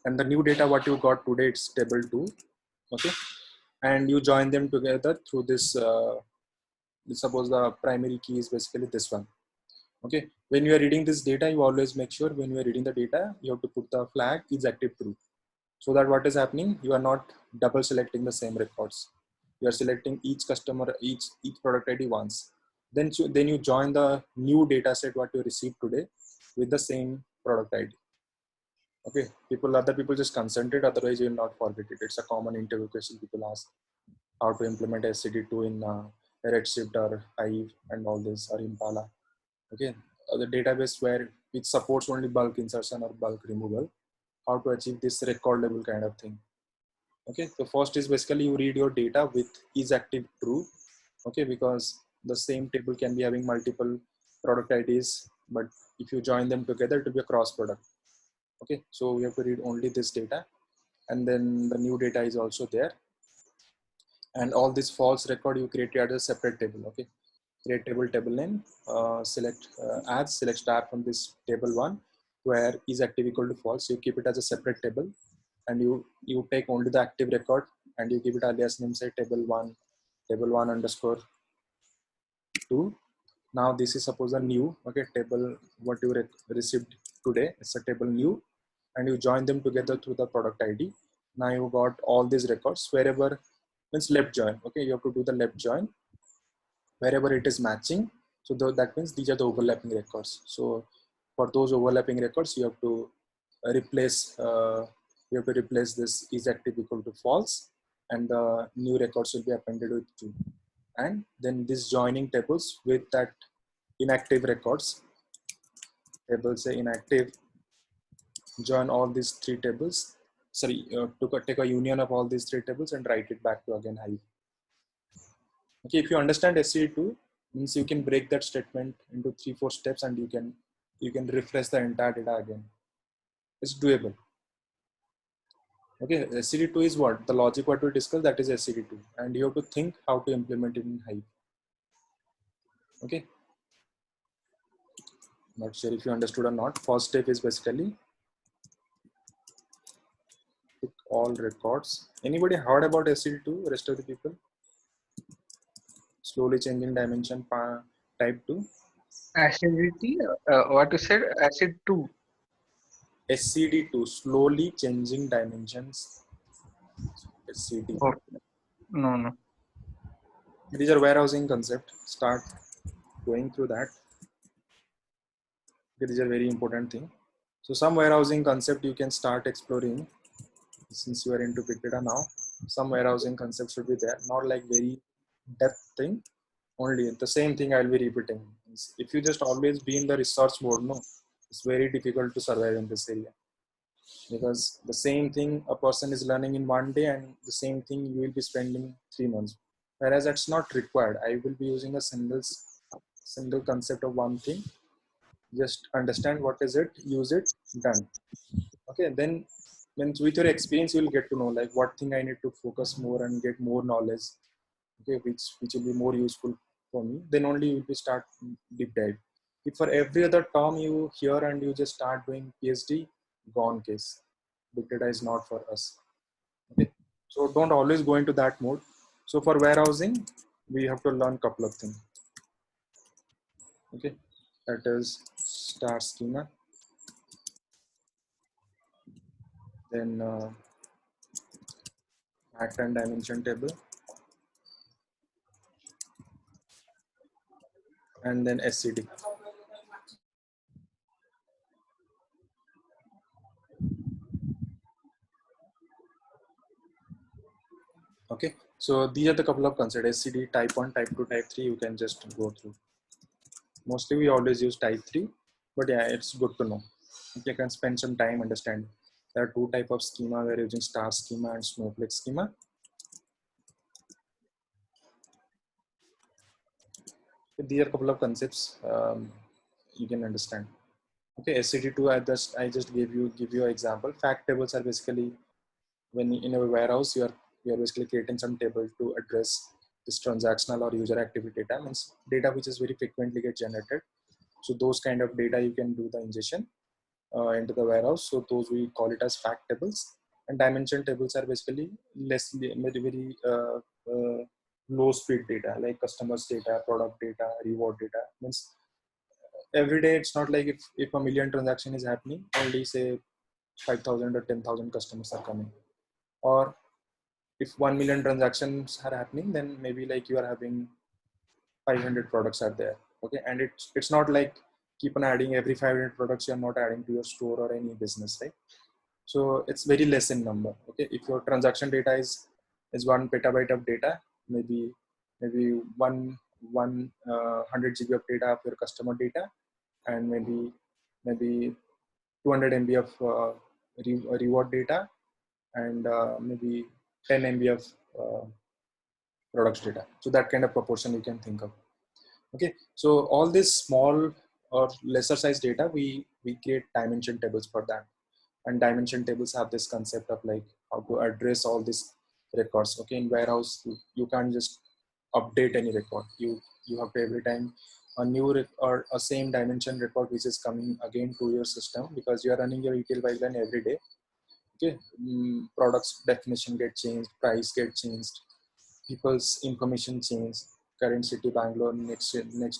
and the new data what you got today, it's table 2. Okay, and you join them together through this. Suppose the primary key is basically this one. Okay, when you are reading this data, you always make sure when you are reading the data, you have to put the flag is active true, so that what is happening, you are not double selecting the same records. You are selecting each customer, each product ID once. Then you join the new data set what you received today with the same product ID. Okay, other people just concentrate, otherwise you will not forget it. It's a common interview question people ask, how to implement SCD2 in Redshift or Hive and all this, or Impala. Okay, the database where it supports only bulk insertion or bulk removal, how to achieve this record level kind of thing. Okay, so first is basically you read your data with is active true. Okay, because the same table can be having multiple product IDs, but if you join them together, it will be a cross product. Okay, so we have to read only this data, and then the new data is also there, and all this false record you create as a separate table. Okay, create table name, select add, select star from this table 1 where is active equal to false. You keep it as a separate table, and you take only the active record and you give it alias name, say table 1 underscore 2. Now this is suppose a new, okay, table what you received today. It's a table new, and you join them together through the product ID. Now you got all these records wherever means left join. Okay, you have to do the left join wherever it is matching. So that means these are the overlapping records. So for those overlapping records, you have to replace this is active equal to false, and the new records will be appended with 2. And then this joining tables with that inactive records, table say inactive, join all these 3 tables. Sorry, take a union of all these 3 tables and write it back to again Hive. Okay, if you understand SCD2, means you can break that statement into 3-4 steps, and you can refresh the entire data again. It's doable. Okay, SCD2 is what the logic what we discussed, that is SCD2, and you have to think how to implement it in Hive. Okay, Not sure if you understood or not. First step is basically pick all records. Anybody heard about SCD2? Rest of the people? Slowly changing dimension type 2. Acidity, what you said, acid 2. SCD2, slowly changing dimensions. SCD. Oh, no, no. These are warehousing concept. Start going through that. It is a very important thing. So some warehousing concept you can start exploring since you are into big data now. Some warehousing concepts should be there, not like very depth thing. Only the same thing I'll be repeating. If you just always be in the research mode, no, it's very difficult to survive in this area, because the same thing a person is learning in one day and the same thing you will be spending 3 months. Whereas that's not required. I will be using a single concept of one thing. Just understand what is it, use it, done. Okay, then with your experience you will get to know like what thing I need to focus more and get more knowledge. Okay, which will be more useful for me. Then only you will be start deep dive. If for every other term you hear and you just start doing PhD, gone case. Big data is not for us. Okay, so don't always go into that mode. So for warehousing, we have to learn couple of things. Okay, that is star schema, then fact and dimension table, and then SCD. Okay, so these are the couple of concepts. SCD type 1, type 2, type 3, you can just go through. Mostly we always use type 3, but yeah, it's good to know. You can spend some time understanding. There are two types of schema. We're using star schema and snowflake schema. These are a couple of concepts you can understand. Okay, SCD2, I just give you an example. Fact tables are basically when in a warehouse you are basically creating some table to address this transactional or user activity data, means data which is very frequently get generated. So those kind of data you can do the ingestion into the warehouse. So those we call it as fact tables. And dimension tables are basically very low speed data, like customers data, product data, reward data. Means every day it's not like if a million transaction is happening, only say 5,000 or 10,000 customers are coming. Or if 1 million transactions are happening, then maybe like you are having 500 products are there. Okay, and it's not like keep on adding every 500 products you're not adding to your store or any business, right? So it's very less in number. Okay, if your transaction data is 1 petabyte of data, maybe 100 GB of data of your customer data, and maybe 200 MB of reward data, and maybe 10 MB of products data. So that kind of proportion you can think of. Okay, so all this small or lesser size data, we create dimension tables for that. And dimension tables have this concept of like how to address all these records. Okay, in warehouse you can't just update any record. You have to every time a new or a same dimension record which is coming again to your system, because you are running your ETL pipeline every day. Okay, products definition get changed, price get changed, people's information change. Current city Bangalore, next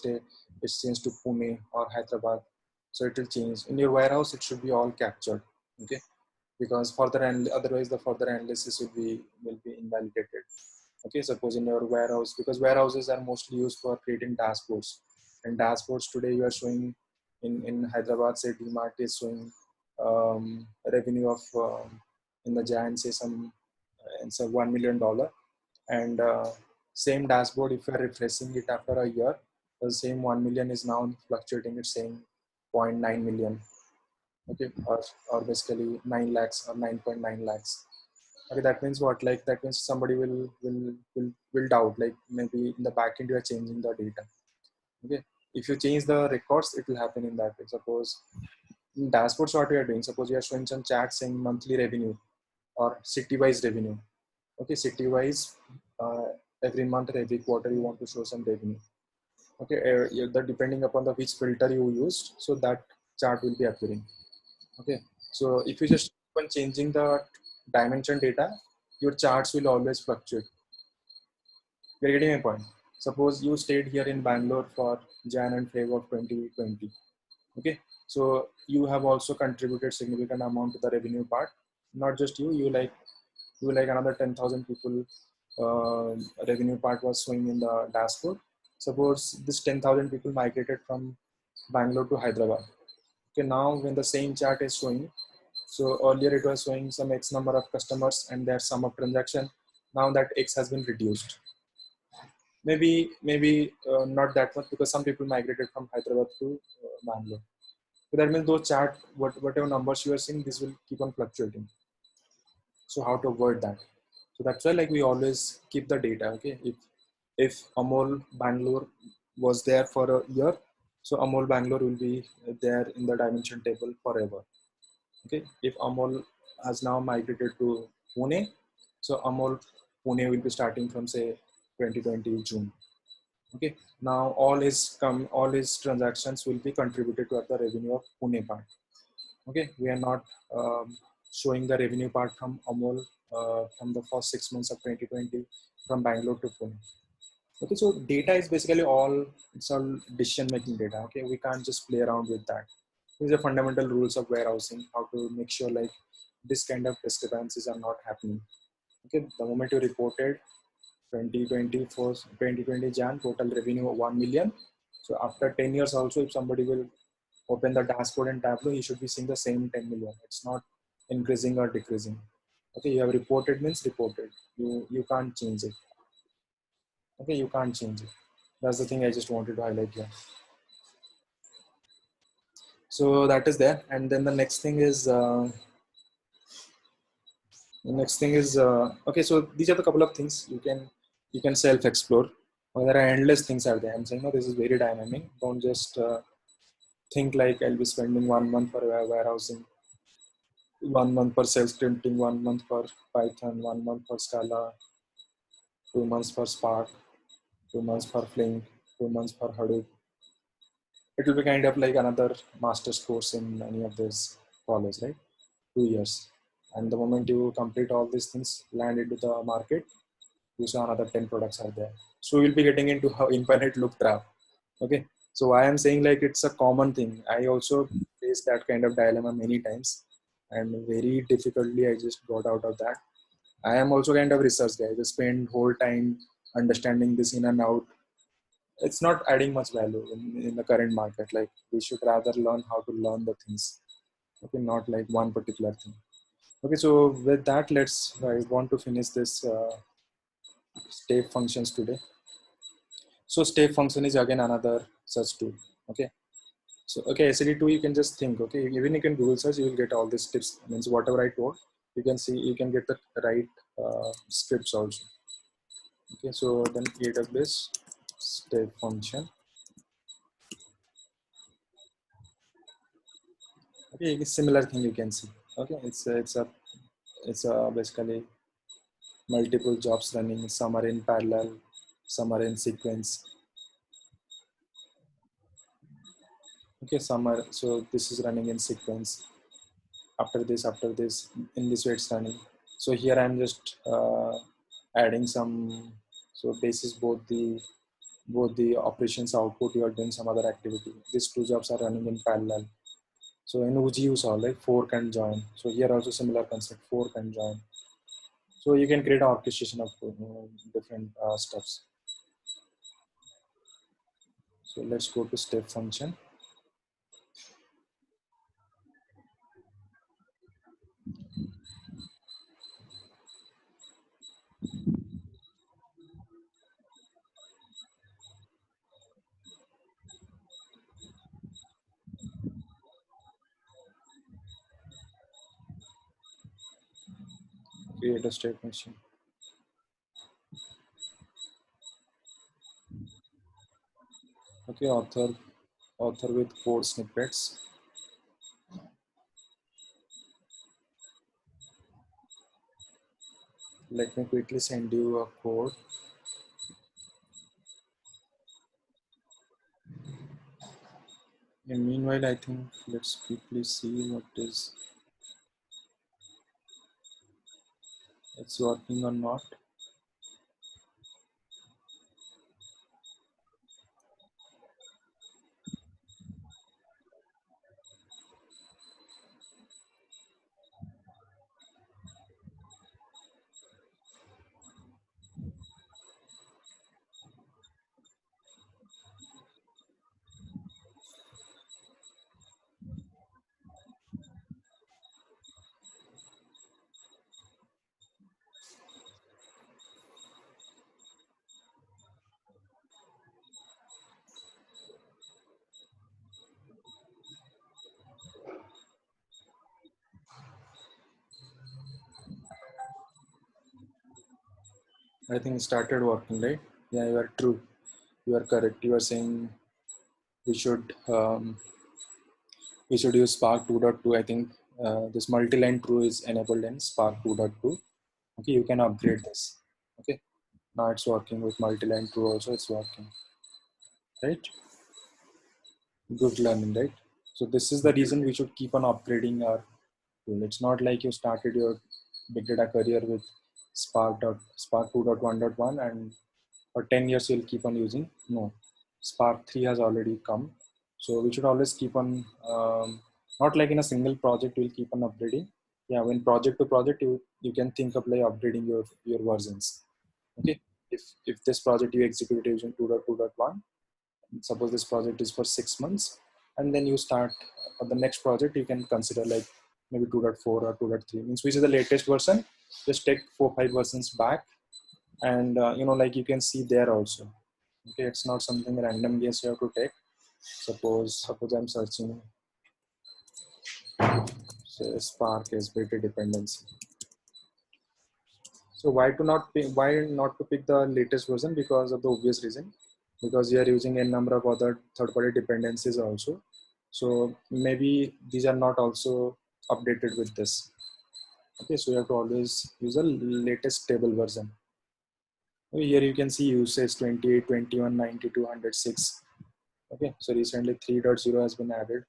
day it's changed to Pune or Hyderabad. So it will change. In your warehouse, it should be all captured. Okay, because otherwise the further analysis will be invalidated. Okay, suppose in your warehouse, because warehouses are mostly used for creating dashboards, and dashboards today you are showing in Hyderabad, say DMart is showing revenue of in the giant say some it's a $1 million, and same dashboard if you are refreshing it after a year, the same 1 million is now fluctuating, it's saying 0.9 million. Okay, or basically 9 lakhs or 9.9 lakhs. Okay, that means what? Like that means somebody will doubt, like maybe in the backend you are changing the data. Okay, if you change the records, it will happen in that way. Suppose in dashboards, what we are doing, suppose you are showing some chat saying monthly revenue or city-wise revenue. Okay, city-wise, every month or every quarter you want to show some revenue. Okay, the depending upon the which filter you used, so that chart will be appearing. Okay, so if you just keep on changing the dimension data, your charts will always fluctuate. You're getting my point. Suppose you stayed here in Bangalore for Jan and Feb of 2020. Okay, so you have also contributed significant amount to the revenue part. Not just you like another 10,000 people revenue part was showing in the dashboard. Suppose this 10,000 people migrated from Bangalore to Hyderabad. Okay, now when the same chart is showing, so earlier it was showing some X number of customers and their sum of transaction. Now that X has been reduced. Maybe not that much, because some people migrated from Hyderabad to Bangalore. So that means those chart, whatever numbers you are seeing, this will keep on fluctuating. So how to avoid that? So that's why like we always keep the data. Okay, if Amol Bangalore was there for a year, so Amol Bangalore will be there in the dimension table forever. Okay, if Amol has now migrated to Pune, so Amol Pune will be starting from say 2020 June. Okay, now all his transactions will be contributed to the revenue of Pune part. Okay, we are not showing the revenue part from Amol from the first 6 months of 2020 from Bangalore to Pune. Okay, so data is basically it's all decision making data. Okay, we can't just play around with that. These are fundamental rules of warehousing, how to make sure like this kind of discrepancies are not happening. Okay, the moment you reported 2020 Jan total revenue of 1 million. So after 10 years also, if somebody will open the dashboard and Tableau, he should be seeing the same 10 million. It's not increasing or decreasing. Okay, you have reported means reported. You can't change it. Okay, you can't change it. That's the thing I just wanted to highlight here. So that is there. And then the next thing is okay. So these are the couple of things you can self explore. There are endless things out there. I'm saying no, this is very dynamic. Don't just think like I'll be spending 1 month for warehousing, 1 month for self scripting, 1 month for Python, 1 month for Scala, 2 months for Spark, 2 months for Flink, 2 months for Hadoop. It will be kind of like another master's course in any of these college, right? 2 years. And the moment you complete all these things, land into the market, you saw another 10 products are there. So you'll be getting into how infinite loop trap. Okay. So I am saying like it's a common thing. I also faced that kind of dilemma many times, and very difficultly I just got out of that. I am also kind of research guy. I just spend whole time understanding this in and out. It's not adding much value in the current market. Like we should rather learn how to learn the things. Okay, not like one particular thing. Okay, so with that, I want to finish this step functions today. So step function is again another such tool. Okay. So, okay, SAD2, you can just think, okay, even you can Google search, you will get all these tips. Means whatever I told, you can see, you can get the right scripts also. Okay, so then AWS step function. Okay, it's similar thing you can see. Okay, it's a basically multiple jobs running. Some are in parallel, some are in sequence. Okay, some are, so this is running in sequence. After this, in this way it's running. So here I'm just adding some, so basis both the operations output, you are doing some other activity. These two jobs are running in parallel. So in UG you saw like fork and join. So here also similar concept, fork and join. So you can create an orchestration of different steps. So let's go to step function. Create a step function. Okay, author with code snippets. Let me quickly send you a code. And meanwhile, I think let's quickly see what is it's working or not. I think it started working, right? Yeah, you are true. You are correct. You are saying we should use Spark 2.2. I think this multi-line true is enabled in Spark 2.2. Okay, you can upgrade this. Okay, now it's working with multi-line true also. It's working, right? Good learning, right? So this is the reason we should keep on upgrading our tool. It's not like you started your big data career with Spark 2.1.1 and for 10 years you'll keep on using. No, Spark 3 has already come. So we should always keep on, not like in a single project, we'll keep on upgrading. Yeah, when project to project, you can think of like upgrading your versions. Okay, if this project you execute using 2.2.1, suppose this project is for 6 months, and then you start for the next project, you can consider like maybe 2.4 or 2.3, means which is the latest version. Just take 4-5 versions back, and like you can see there also. Okay, it's not something random guess you have to take. Suppose I'm searching, say Spark SBT dependency. So why not to pick the latest version? Because of the obvious reason, because you are using a number of other third-party dependencies also. So maybe these are not also updated with this. Okay, so you have to always use the latest stable version. Here you can see usage 28, 21, 92, 106. Okay, so recently 3.0 has been added.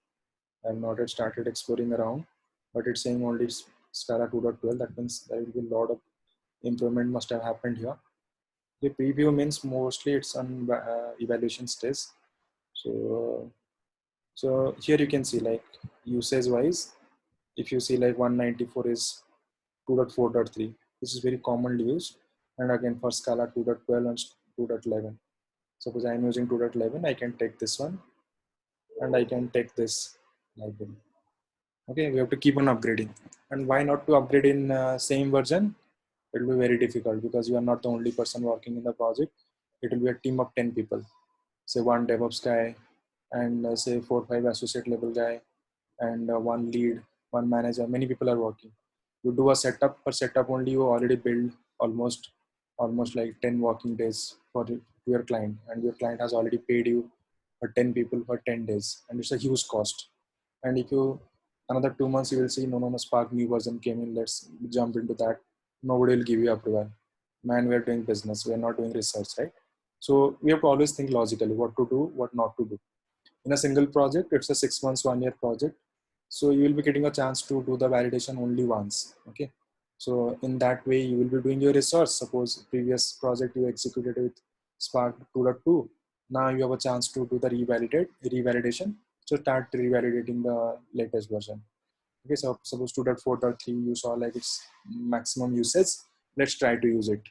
I have not yet started exploring around, but it's saying only Scala 2.12. That means there will be a lot of improvement must have happened here. The preview means mostly it's on evaluation stage. So here you can see like usage wise, if you see like 194 is 2.4.3. This is very commonly used. And again for Scala 2.12 and 2.11. Suppose I'm using 2.11, I can take this one and I can take this library. Okay, we have to keep on upgrading. And why not to upgrade in same version? It will be very difficult because you are not the only person working in the project. It will be a team of 10 people. Say one DevOps guy and say 4 or 5 associate level guy and one lead, one manager. Many people are working. You do a setup. Per setup only you already build almost like 10 working days for your client, and your client has already paid you for 10 people for 10 days, and it's a huge cost. And if you another 2 months you will see no Spark new version came in, let's jump into that. Nobody will give you approval. Man, we are doing business, we are not doing research, right? So we have to always think logically what to do, what not to do. In a single project, it's a 6 months, 1 year project. So you will be getting a chance to do the validation only once. Okay. So in that way, you will be doing your research. Suppose previous project you executed with Spark 2.2. Now you have a chance to do the revalidation. So start revalidating the latest version. Okay. So suppose 2.4.3, you saw like its maximum usage. Let's try to use it.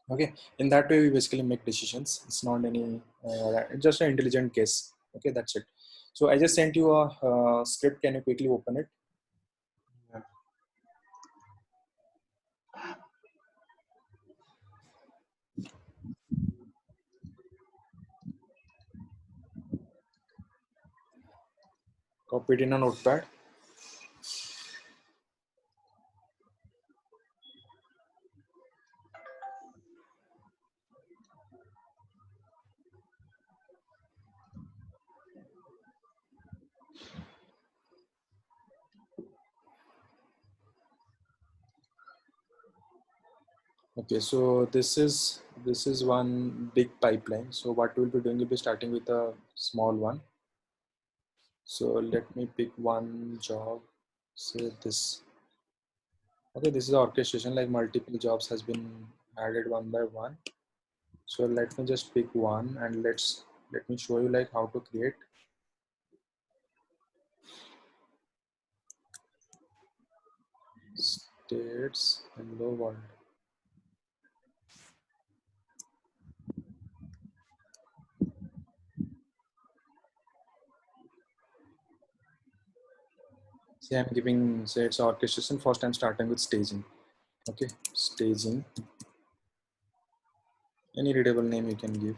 Okay, in that way we basically make decisions. It's not any just an intelligent guess. Okay, that's it. So I just sent you a script. Can you quickly open it? Yeah. Copy it in a notepad. Okay, so this is one big pipeline. So what we'll be doing, we'll be starting with a small one. So let me pick one job, say this. Okay, this is orchestration, like multiple jobs has been added one by one. So let me just pick one and let me show you like how to create. States, hello world. See, I'm giving, say it's orchestration. First, I'm starting with staging. Okay, staging. Any readable name you can give.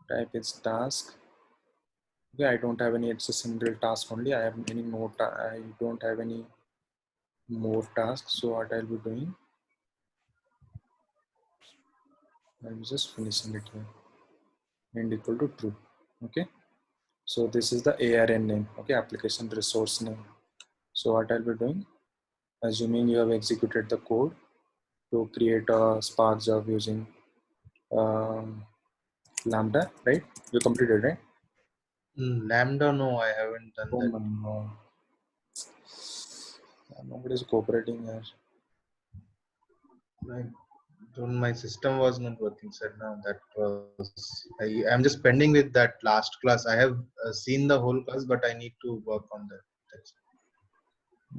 Type its task. Okay, I don't have any. It's a single task only. I have any more. I don't have any more tasks. So what I'll be doing? I'm just finishing it here. And equal to true. Okay. So this is the ARN name. Okay, application resource name. So what I'll be doing? Assuming you have executed the code to create a Spark job using Lambda, right? You completed, right? Lambda, no, I haven't done Oh that. my god. Nobody's cooperating here. My system was not working, sir. Now that was I'm just pending with that last class. I have seen the whole class, but I need to work on that. That's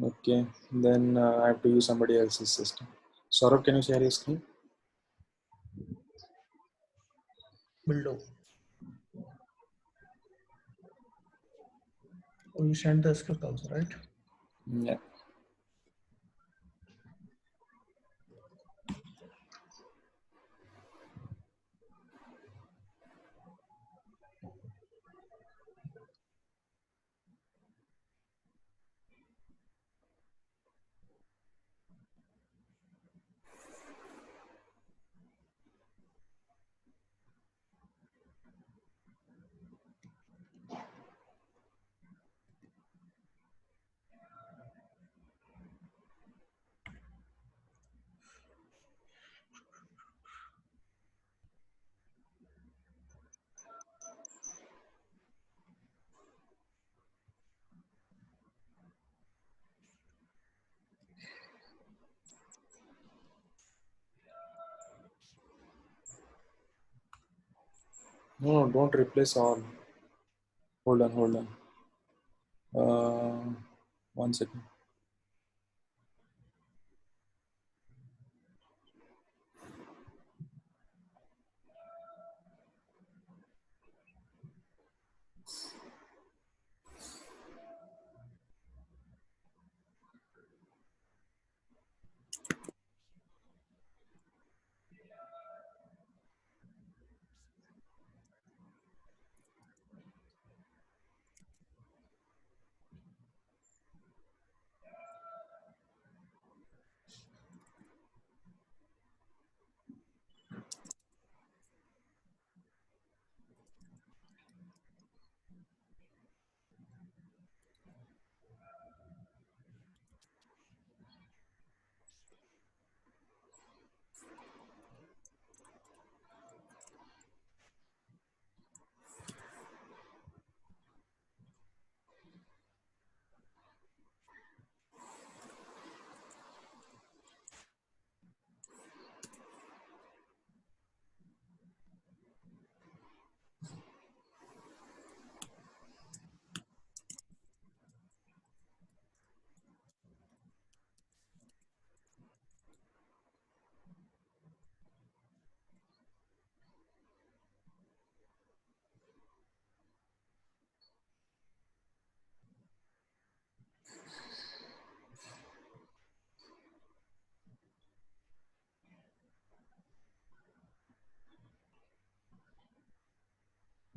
Okay, then I have to use somebody else's system. Saurabh, can you share your screen? Below. Oh, you sent the script also, right? Yeah. No, don't replace all. Hold on, hold on. 1 second.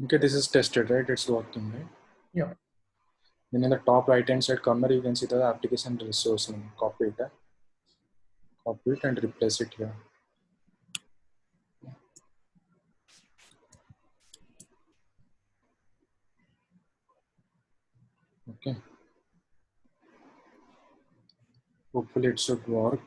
Okay, this is tested, right? It's working, right? Yeah. Then in the top right hand side corner, you can see the application resource name. Copy it, copy it and replace it here. Okay. Hopefully it should work.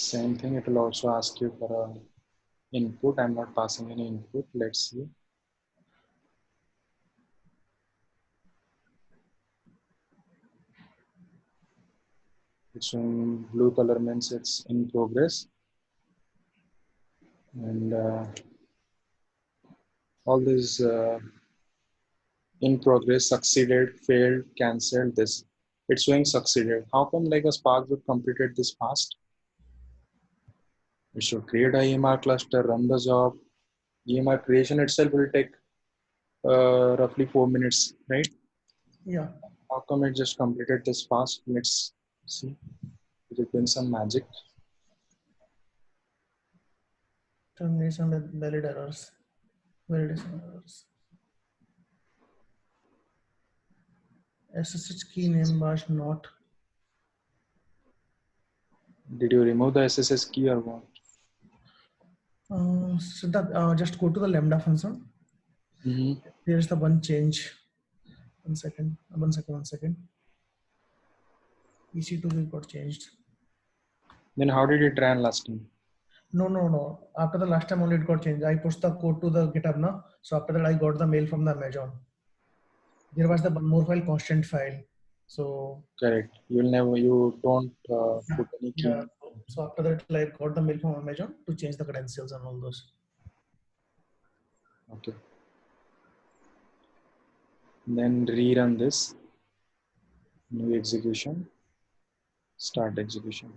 Same thing, it will also ask you for a input. I'm not passing any input. Let's see. It's in blue color means it's in progress. And all these in progress, succeeded, failed, cancelled, this. It's showing succeeded. How come like a Spark would completed this fast? It should create a EMR cluster, run the job. EMR creation itself will take roughly 4 minutes, right? Yeah. How come it just completed this fast? Let's see. Is it doing some magic? Termination with valid errors. Validation errors. SSH key name was not. Did you remove the SSS key or what? So that just go to the Lambda function. There is the one change. One second. EC2 got changed. Then how did it ran last time? No. After the last time only it got changed. I pushed the code to the GitHub now. So after that I got the mail from the Amazon. There was the one more file, constant file. So Correct. You don't put any key. yeah. So after that, I got the mail from Amazon to change the credentials and all those. Okay. Then rerun this. New execution. Start execution.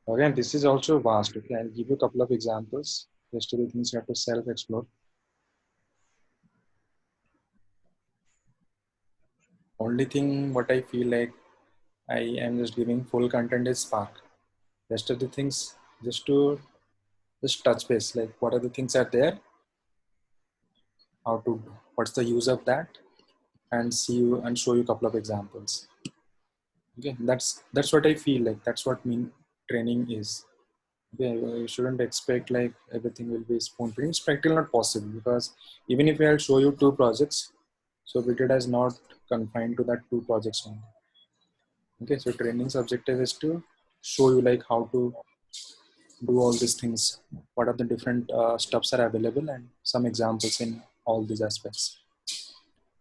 Again, this is also vast. Okay, I'll give you a couple of examples. Rest of the things you have to self-explore. Only thing what I feel like I am just giving full content is Spark. Rest of the things just touch base, like what are the things are there, what's the use of that, and show you a couple of examples. Okay, that's what I feel like. That's what training is. Okay, you shouldn't expect like everything will be spoon feeding. It's practically not possible, because even if I'll show you 2 projects, so BTD is not confined to that 2 projects only. Okay, so training's objective is to show you like how to do all these things, what are the different steps are available, and some examples in all these aspects.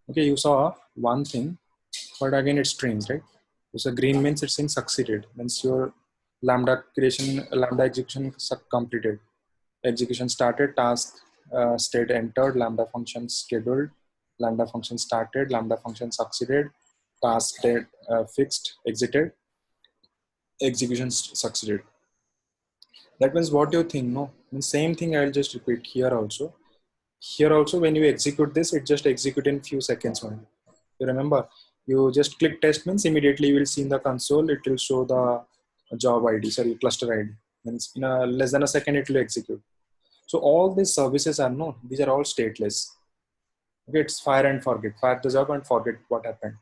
Okay, you saw one thing, but again it's strings, right? So green means it's in succeeded, means your Lambda execution completed. Execution started, task state entered, Lambda function scheduled, Lambda function started, Lambda function succeeded, task state fixed, exited, execution succeeded. That means what you think, no? The same thing I'll just repeat here also. Here also, when you execute this, it just execute in few seconds only. You remember, you just click test means immediately you will see in the console, it will show the job ID, sorry, cluster ID. Means in less than a second, it will execute. So all these services are no, these are all stateless. Okay, it's fire and forget, fire the job and forget what happened.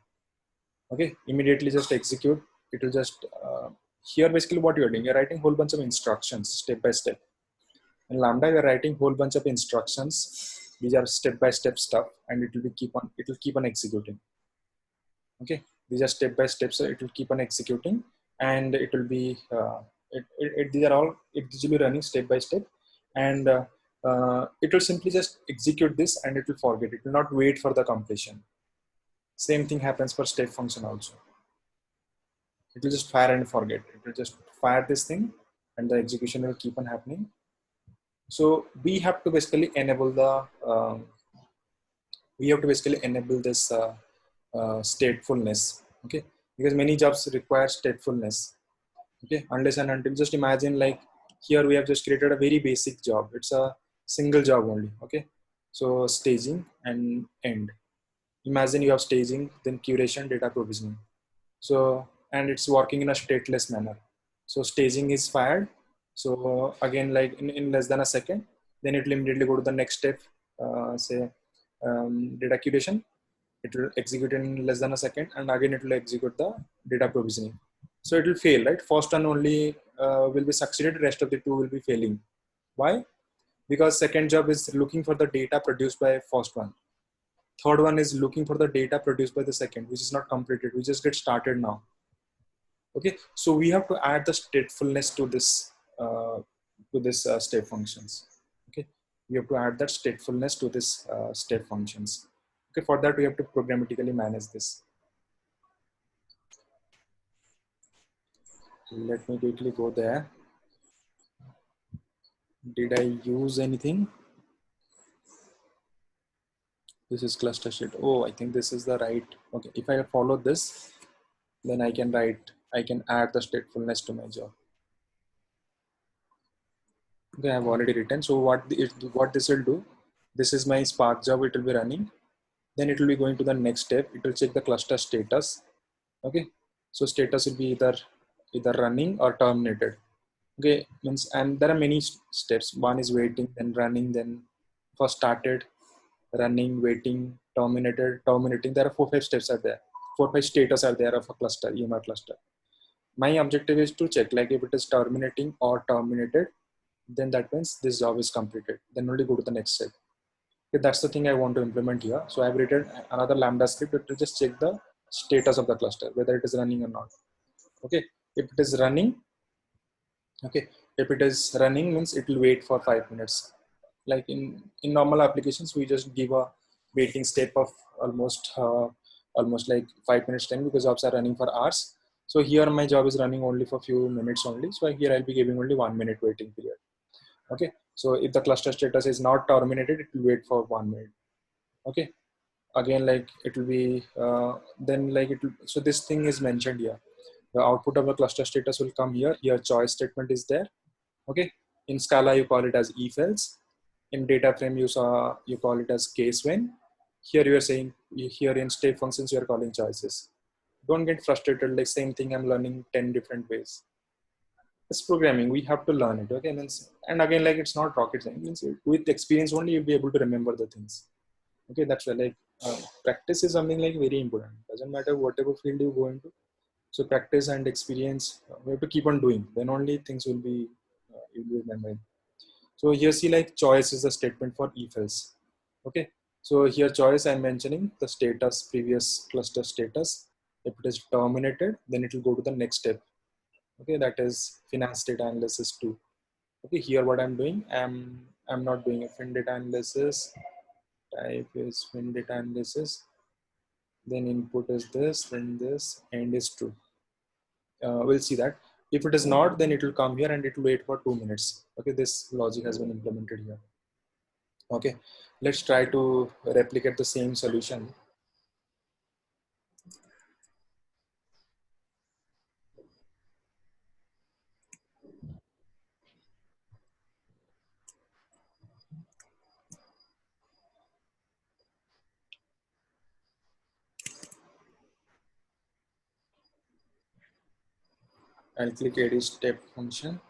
Okay, immediately just execute. It will just, here basically what you're doing, you're writing a whole bunch of instructions step by step. In Lambda, you're writing a whole bunch of instructions. These are step-by-step stuff, and it will keep on executing. Okay, these are step-by-step, so it will keep on executing, and it will be these will be running step-by-step, and it will simply just execute this, and it will forget. It will not wait for the completion. Same thing happens for step function also. It will just fire and forget. It will just fire this thing, and the execution will keep on happening. So we have to basically enable this statefulness. Okay, because many jobs require statefulness. Okay, unless and until, just imagine like here we have just created a very basic job. It's a single job only. Okay, so staging and end. Imagine you have staging, then curation, data provisioning. So, and it's working in a stateless manner. So staging is fired. So again, like in less than a second, then it will immediately go to the next step, say data curation. It will execute in less than a second, and again it will execute the data provisioning. So it will fail, right? First one only will be succeeded, rest of the 2 will be failing. Why? Because second job is looking for the data produced by first one. Third one is looking for the data produced by the second, which is not completed. We just get started now. Okay, so we have to add the statefulness to this step functions. Okay, we have to add that statefulness to this step functions. Okay, for that we have to programmatically manage this. Let me quickly go there. Did I use anything? This is cluster sheet. Oh, I think this is the right. Okay, if I follow this, then I can add the statefulness to my job. Okay, I have already written. So what this will do, this is my Spark job, it will be running. Then it will be going to the next step. It will check the cluster status. Okay, so status will be either running or terminated. Okay, means, and there are many steps. One is waiting, then running, then first started, running, waiting, terminated, terminating. There are 4-5 steps are there. 4-5 status are there of a cluster, EMR cluster. My objective is to check like if it is terminating or terminated, then that means this job is completed. Then only go to the next step. Okay, that's the thing I want to implement here. So I've written another Lambda script to just check the status of the cluster, whether it is running or not. Okay, if it is running, okay, if it is running means it will wait for 5 minutes. Like in normal applications, we just give a waiting step of almost like 5 minutes time because jobs are running for hours. So here my job is running only for few minutes only. So here I'll be giving only 1 minute waiting period. Okay, so if the cluster status is not terminated, it will wait for 1 minute. Okay, again like it will be then like it will, so this thing is mentioned here. The output of the cluster status will come here. Your choice statement is there. Okay, in Scala you call it as if else. In data frame you call it as case when. Here you are saying, here in state functions you are calling choices. Don't get frustrated like same thing I'm learning 10 different ways. It's programming, we have to learn it. Okay, means, and again like it's not rocket science. Means with experience only you'll be able to remember the things. Okay, that's why like practice is something like very important. Doesn't matter whatever field you go into. So practice and experience, we have to keep on doing, then only things will be you'll be remembering. So here see like choice is a statement for if else. Okay, so here choice I'm mentioning the status, previous cluster status. If it is terminated, then it will go to the next step. Okay, that is finance data analysis 2. Okay, here what I'm doing, I'm not doing a fin data analysis. Type is fin data analysis, then input is this, then this, and is true. We'll see that. If it is not, then it will come here and it will wait for 2 minutes. Okay, this logic has been implemented here. Okay, let's try to replicate the same solution. I'll click edit step function.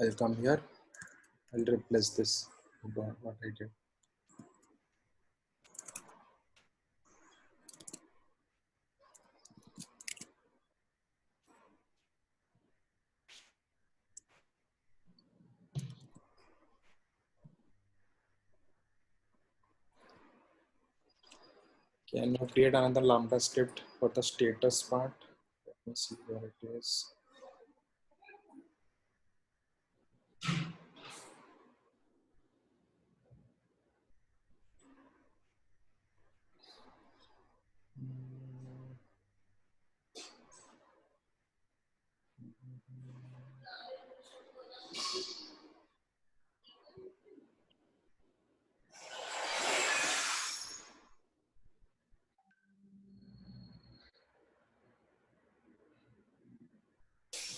I'll come here. I'll replace this. What I did. Can you create another Lambda script for the status part? Let me see where it is.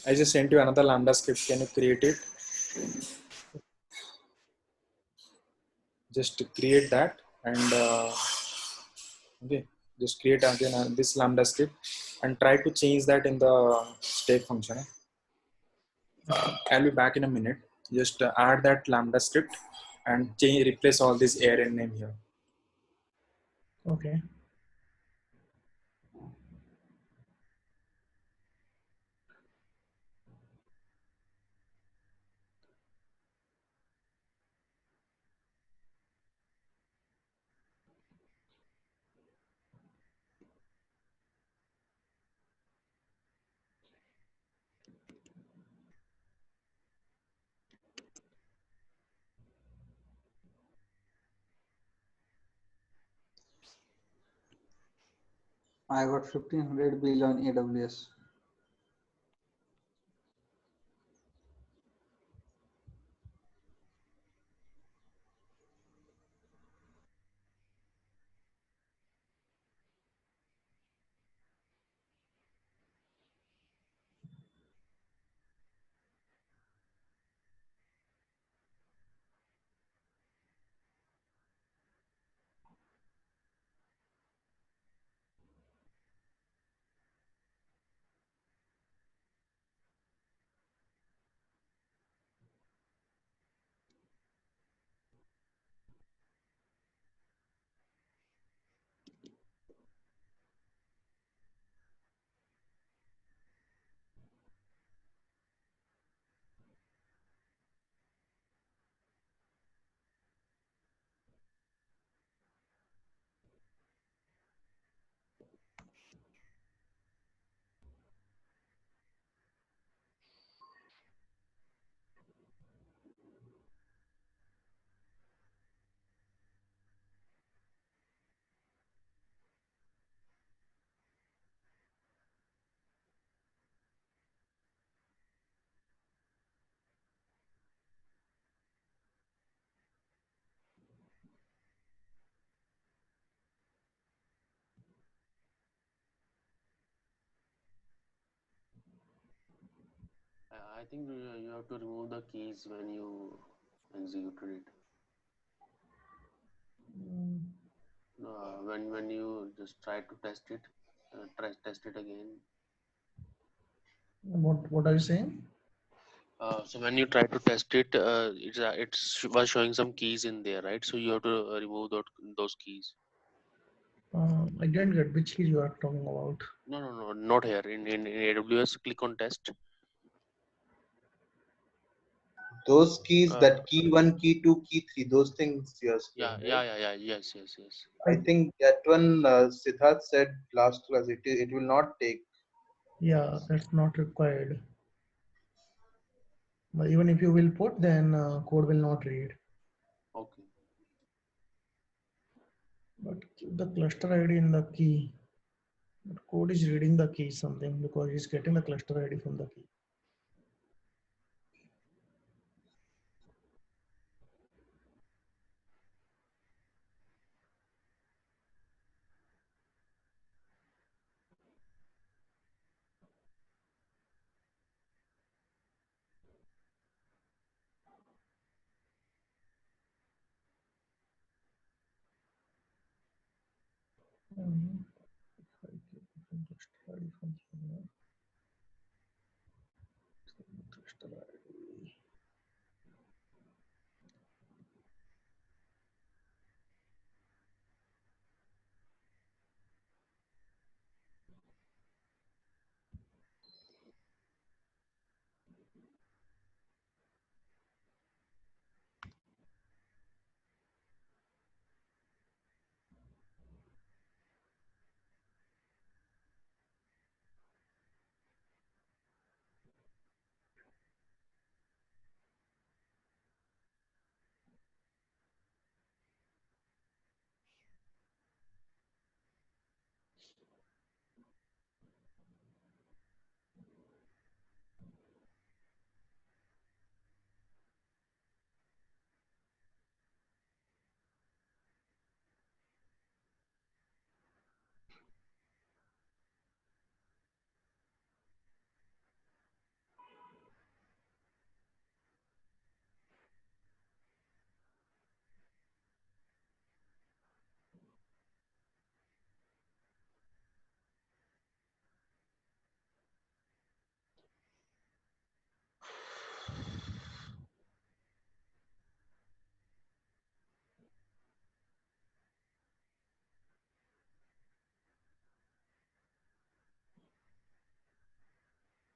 I just sent you another Lambda script. Can you create it? Just create that and okay, just create again this Lambda script and try to change that in the step function. I'll be back in a minute. Just add that Lambda script and change, replace all this ARN name here. Okay. I got 1500 bill on AWS. I think you have to remove the keys when you executed it. When you just try to test it, test it again. What are you saying? So when you try to test it, it was showing some keys in there, right? So you have to remove those keys. I didn't get which keys you are talking about. No, not here. In AWS, click on test. Those keys, that key 1, key 2, key 3, those things you're saying, right? Yeah. Yes. I think that one Siddharth said last class, it will not take. Yeah, that's not required. But even if you will put, then code will not read. Okay. But keep the cluster ID in the key. But code is reading the key something because he's getting the cluster ID from the key. Mhm. If I get the cluster ID from somewhere, cluster ID.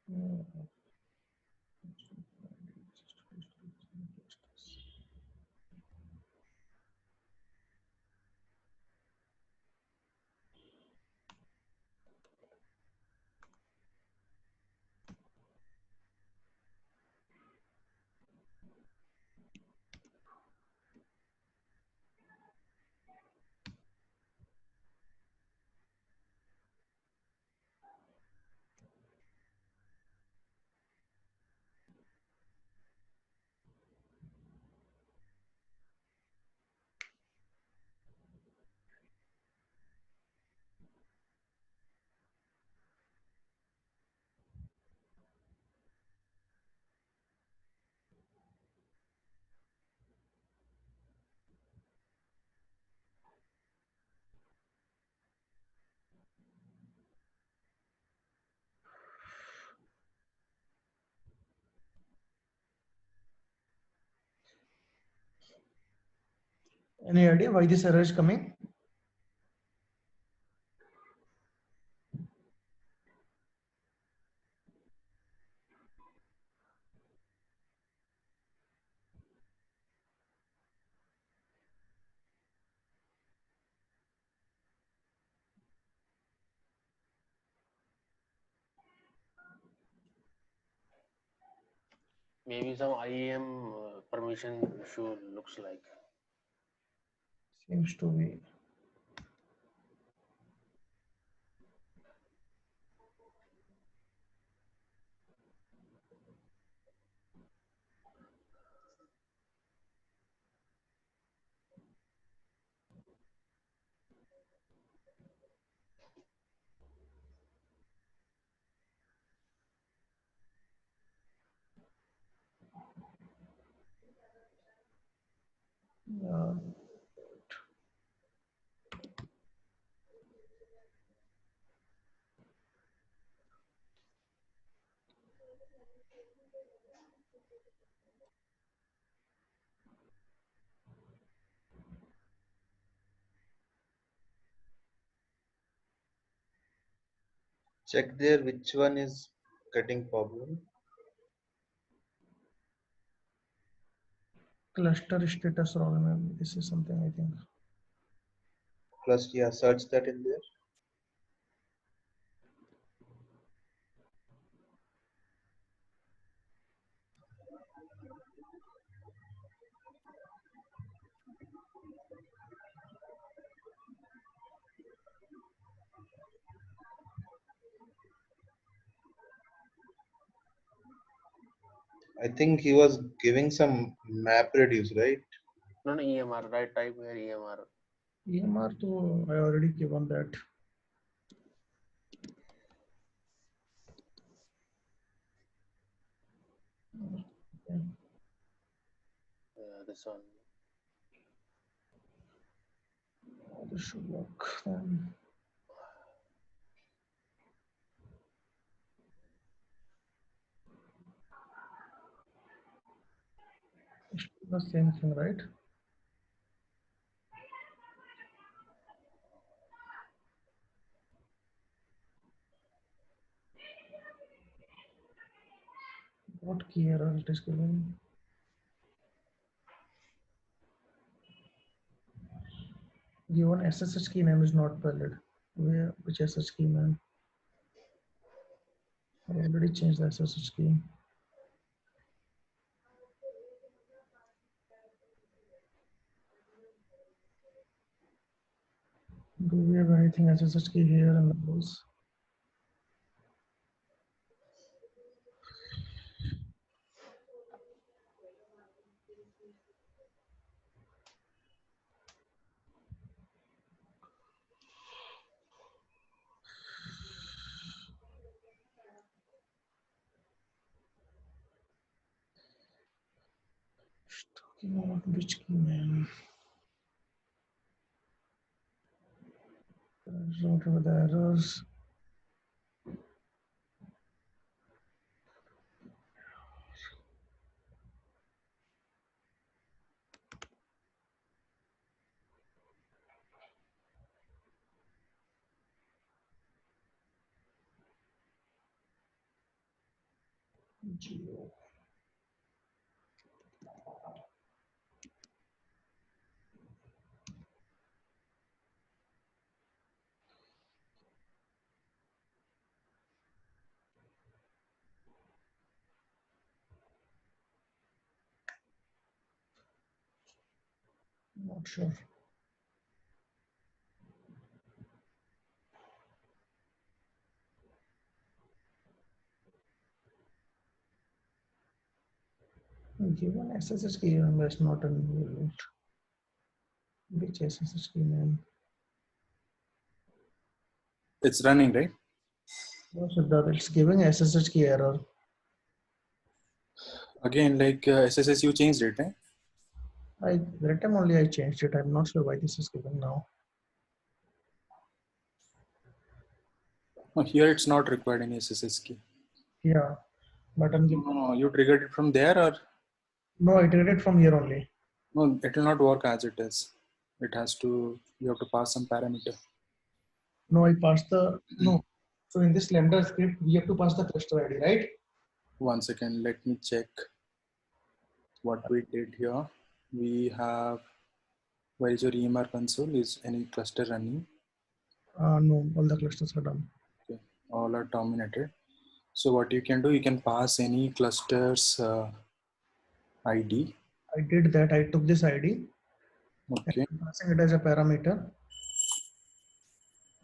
Mhm. Any idea why this error is coming? Maybe some IAM permission issue looks like. Seems to be. Uh, Check there which one is getting problem. cluster status wrong. Maybe this is something I think. Plus, yeah, search that in there. I think he was giving some map reduce, right? No, no, EMR, right? Type here EMR. EMR, so I already given that. Okay. This one. This should work then. It's the same thing, right? What key error it is giving? Given SSH key name is not valid. Where which SSH key man? I already changed the SSH key. Do we have anything SSH key here in the rules? Talking about which key man? Whatever the errors. Geo. Not sure. Given SSH key number is not enabled. Which SSH key name? It's running, right? No, Siddharth, it's giving SSH key error. Again, like SSS, you changed it, eh? That time only I changed it. I'm not sure why this is given now. No, here it's not required any SSS key. Yeah, but I'm No, you triggered it from there, or no, I did it from here only. no? It will not work as it is. It has to, you have to pass some parameter. No, I passed the, no. So in this Lambda script, we have to pass the cluster ID, right? 1 second, let me check what we did here. We have, where is your EMR console? Is any cluster running? No, all the clusters are done. Okay, all are terminated. So what you can do, you can pass any clusters ID. I did that. I took this ID. Okay. And I'm passing it as a parameter.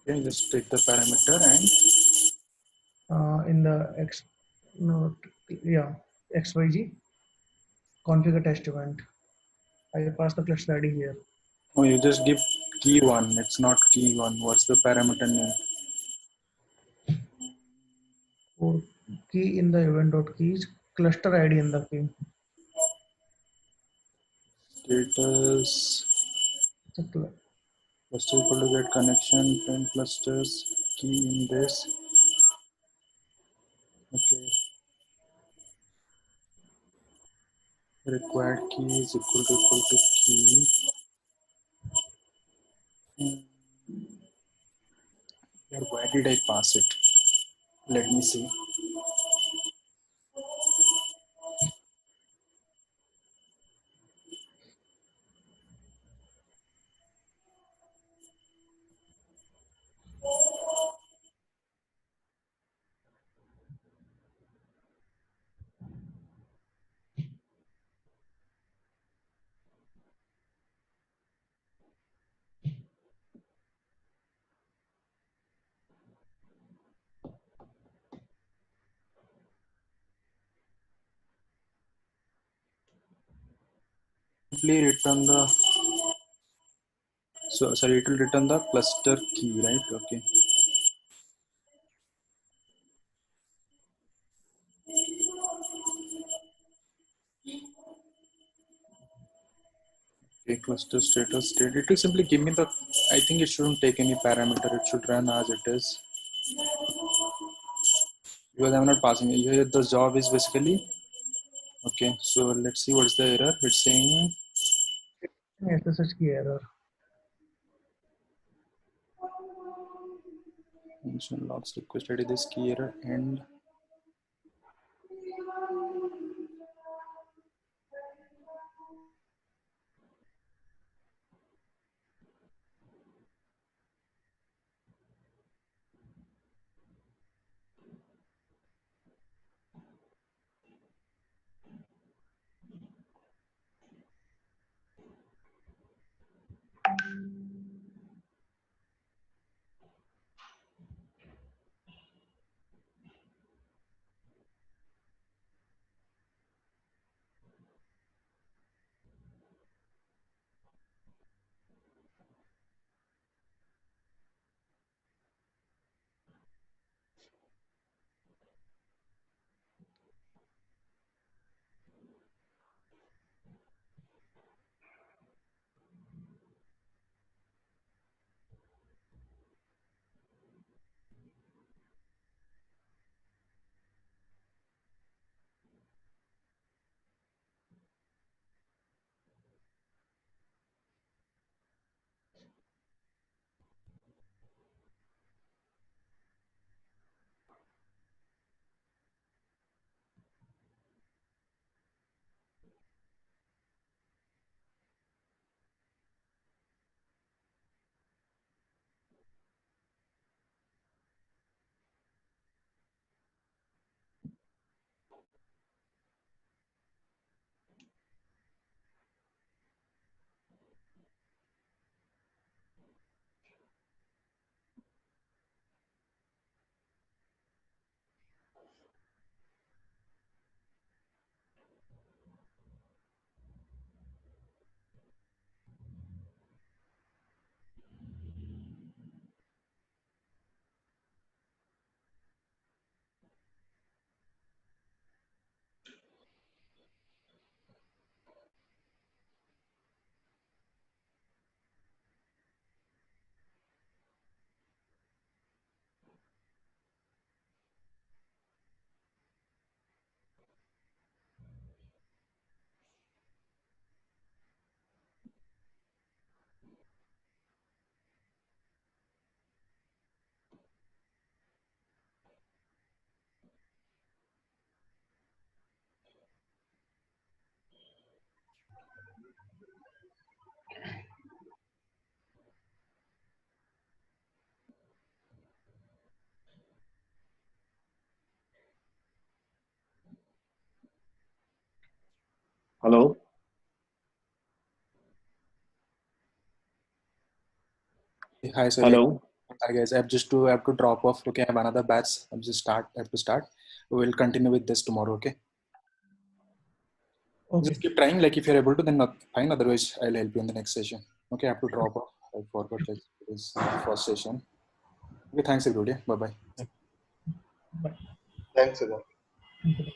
Okay, just take the parameter and In the X, no, yeah, XYZ configure test event. I pass the cluster ID here. oh, you just give key one. It's not key one. What's the parameter name? For key in the event.keys, cluster ID in the key. Status cluster equal to get connection, 10 clusters, key in this. Okay. Required key is equal to key. Here, where did I pass it? Let me see. Simply return the, so sorry, it will return the cluster key, right? Okay. Okay, cluster status state. It will simply give me the, I think it shouldn't take any parameter. It should run as it is. Because I'm not passing it. Here the job is basically, okay, so let's see what's the error. It's saying SSH key error. mention logs requested this key error and Hello. Hi, sorry. Hello. Hi guys, I have to drop off. Okay, I have another batch. I have to start. We will continue with this tomorrow. Okay. Okay. Just keep trying. Like if you're able to, then fine. Otherwise, I'll help you in the next session. Okay, I have to drop off. I forgot like it is first session. Okay, thanks everybody. Bye bye. Bye. Thanks again. Okay.